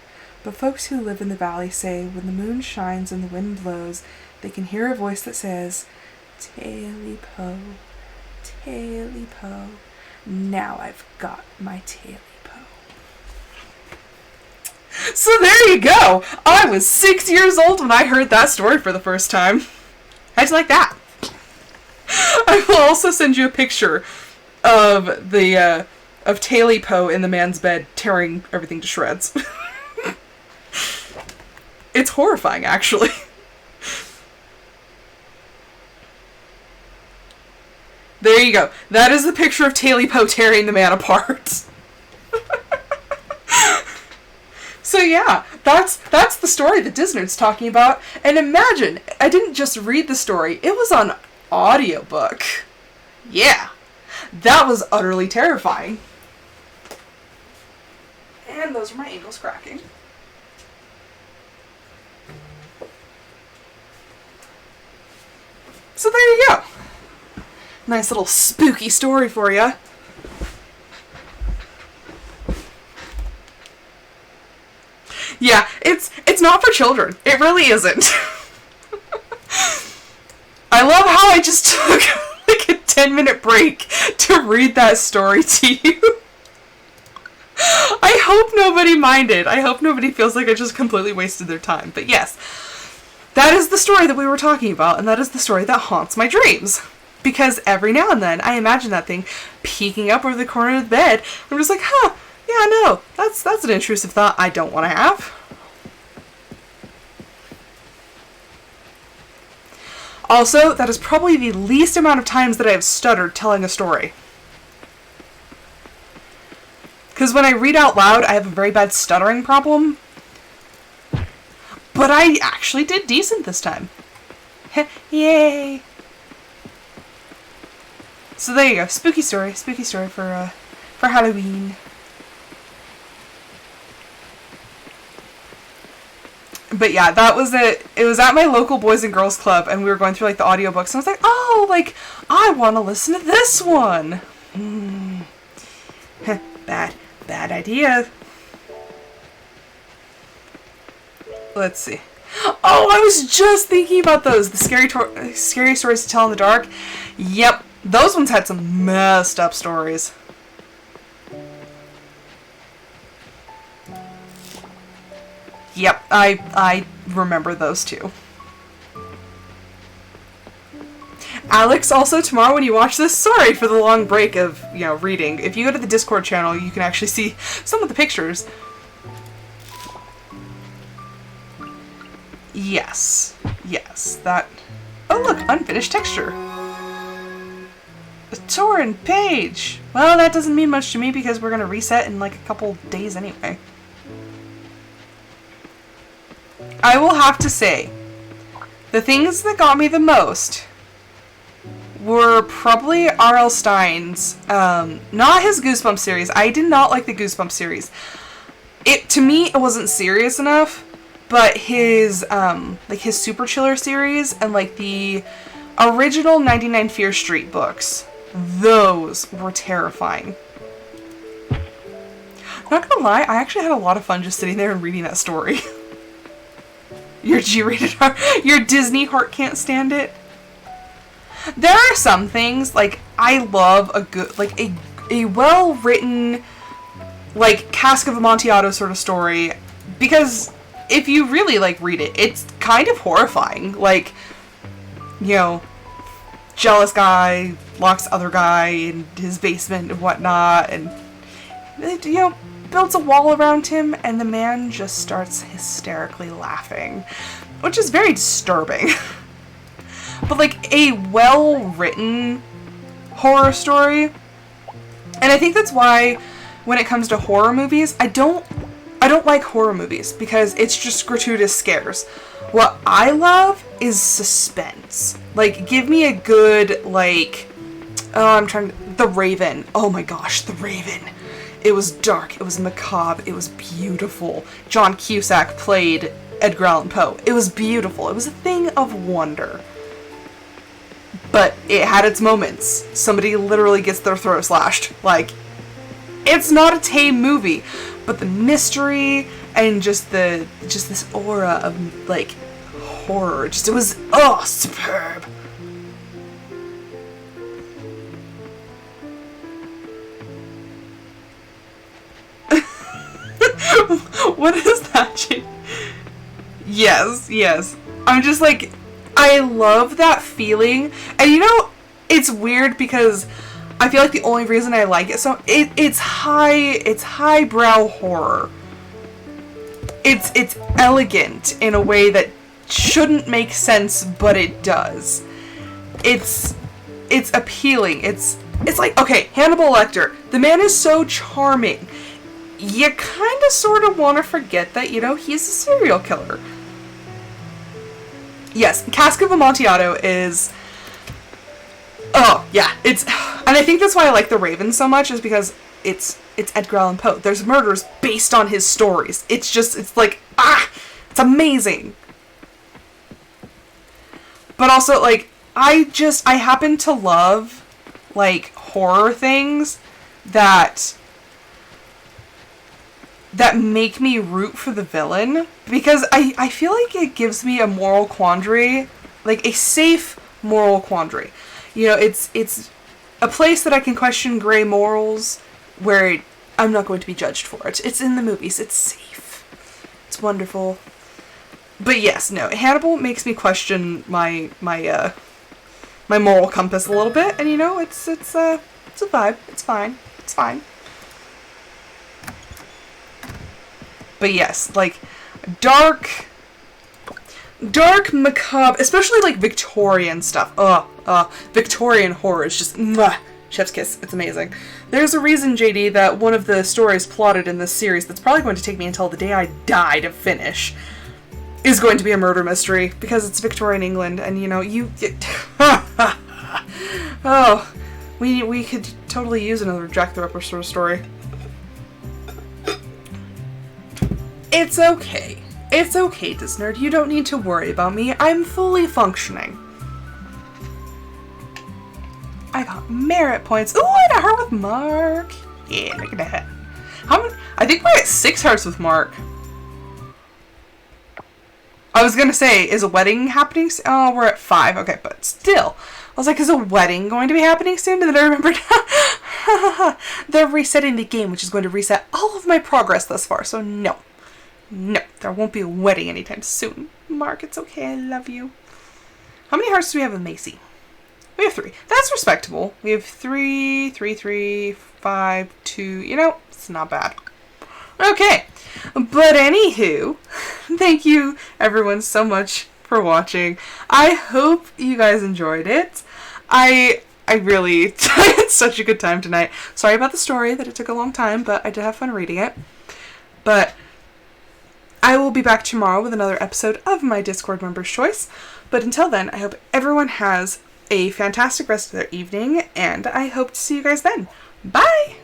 But folks who live in the valley say when the moon shines and the wind blows, they can hear a voice that says, "Tailypo, Tailypo, now I've got my Tailypo." So there you go. I was 6 years old when I heard that story for the first time. How'd you like that? I will also send you a picture of the of Tailypo in the man's bed tearing everything to shreds. It's horrifying, actually. There you go. That is the picture of Tailypo tearing the man apart. So yeah, that's the story that Disney's talking about. And imagine, I didn't just read the story, it was on audiobook. Yeah. That was utterly terrifying. And those are my ankles cracking. So there you go. Nice little spooky story for you. Yeah, it's not for children. It really isn't. I love how I just took like a 10-minute break to read that story to you. I hope nobody minded. I hope nobody feels like I just completely wasted their time. But yes, that is the story that we were talking about, and that is the story that haunts my dreams. Because every now and then, I imagine that thing peeking up over the corner of the bed. I'm just like, huh, yeah, no, that's an intrusive thought I don't want to have. Also, that is probably the least amount of times that I have stuttered telling a story. Because when I read out loud, I have a very bad stuttering problem. But I actually did decent this time. Yay! So there you go, spooky story for Halloween. But yeah, that was it. It was at my local Boys and Girls Club, and we were going through like the audiobooks, and I was like, oh, like, I want to listen to this one. Bad idea. Let's see. Oh, I was just thinking about those. The scary stories to tell in the dark. Yep, those ones had some messed up stories. Yep, I remember those too. Alex, also tomorrow when you watch this, sorry for the long break of, reading. If you go to the Discord channel, you can actually see some of the pictures. Yes, that... Oh look, unfinished texture. A torn page. Well, that doesn't mean much to me because we're gonna reset in like a couple days anyway. I will have to say, the things that got me the most were probably R.L. Stein's, not his Goosebumps series. I did not like the Goosebumps series. To me, it wasn't serious enough, but his Super Chiller series and like the original 99 Fear Street books, those were terrifying. Not gonna lie, I actually had a lot of fun just sitting there and reading that story. Your G-rated heart, your Disney heart can't stand it. There are some things, like, I love a good, like, a well-written, like, Cask of Amontillado sort of story, because if you really, like, read it, it's kind of horrifying. Like, jealous guy locks other guy in his basement and whatnot, and, builds a wall around him, and the man just starts hysterically laughing, which is very disturbing. But like a well-written horror story, and I think that's why when it comes to horror movies, I don't like horror movies because it's just gratuitous scares. What I love is suspense. Like, give me a good, like, The Raven. Oh my gosh, The Raven. It was dark, it was macabre, it was beautiful. John Cusack played Edgar Allan Poe. It was beautiful. It was a thing of wonder. But it had its moments. Somebody literally gets their throat slashed. Like, it's not a tame movie, but the mystery and just this aura of, like, horror, it was, superb. What is that, Jane? Yes. I'm just like, I love that feeling. And it's weird because I feel like the only reason I like it it's highbrow horror. It's elegant in a way that shouldn't make sense, but it does. It's appealing. It's like, okay, Hannibal Lecter. The man is so charming. You kind of sort of want to forget that, you know, he's a serial killer. Yes, Cask of Amontillado is... Oh, yeah, it's... And I think that's why I like The Raven so much, is because it's Edgar Allan Poe. There's murders based on his stories. It's like, it's amazing. But also, like, I happen to love, like, horror things that make me root for the villain, because I feel like it gives me a moral quandary, like a safe moral quandary. You know, it's a place that I can question gray morals where I'm not going to be judged for it. It's in the movies. It's safe. It's wonderful. But yes, no, Hannibal makes me question my moral compass a little bit, and you know, it's a vibe. It's fine. It's fine. But yes, like, dark, macabre, especially like Victorian stuff. Victorian horror is just, chef's kiss. It's amazing. There's a reason, JD, that one of the stories plotted in this series that's probably going to take me until the day I die to finish is going to be a murder mystery, because it's Victorian England, and you know, we could totally use another Jack the Ripper sort of story. It's okay. It's okay, Disnerd. You don't need to worry about me. I'm fully functioning. I got merit points. Ooh, I got a heart with Mark. Yeah, look at that. How many? I think we're at 6 hearts with Mark. I was gonna say, is a wedding happening? Oh, we're at 5. Okay, but still. I was like, is a wedding going to be happening soon? And then I remembered, they're resetting the game, which is going to reset all of my progress thus far. So no. No, there won't be a wedding anytime soon. Mark, it's okay. I love you. How many hearts do we have with Macy? We have 3. That's respectable. We have 3, 3, 3, 5, 2. You know, it's not bad. Okay. But anywho, thank you everyone so much for watching. I hope you guys enjoyed it. I really had such a good time tonight. Sorry about the story, that it took a long time, but I did have fun reading it. But I will be back tomorrow with another episode of my Discord Members' Choice. But until then, I hope everyone has a fantastic rest of their evening, and I hope to see you guys then. Bye!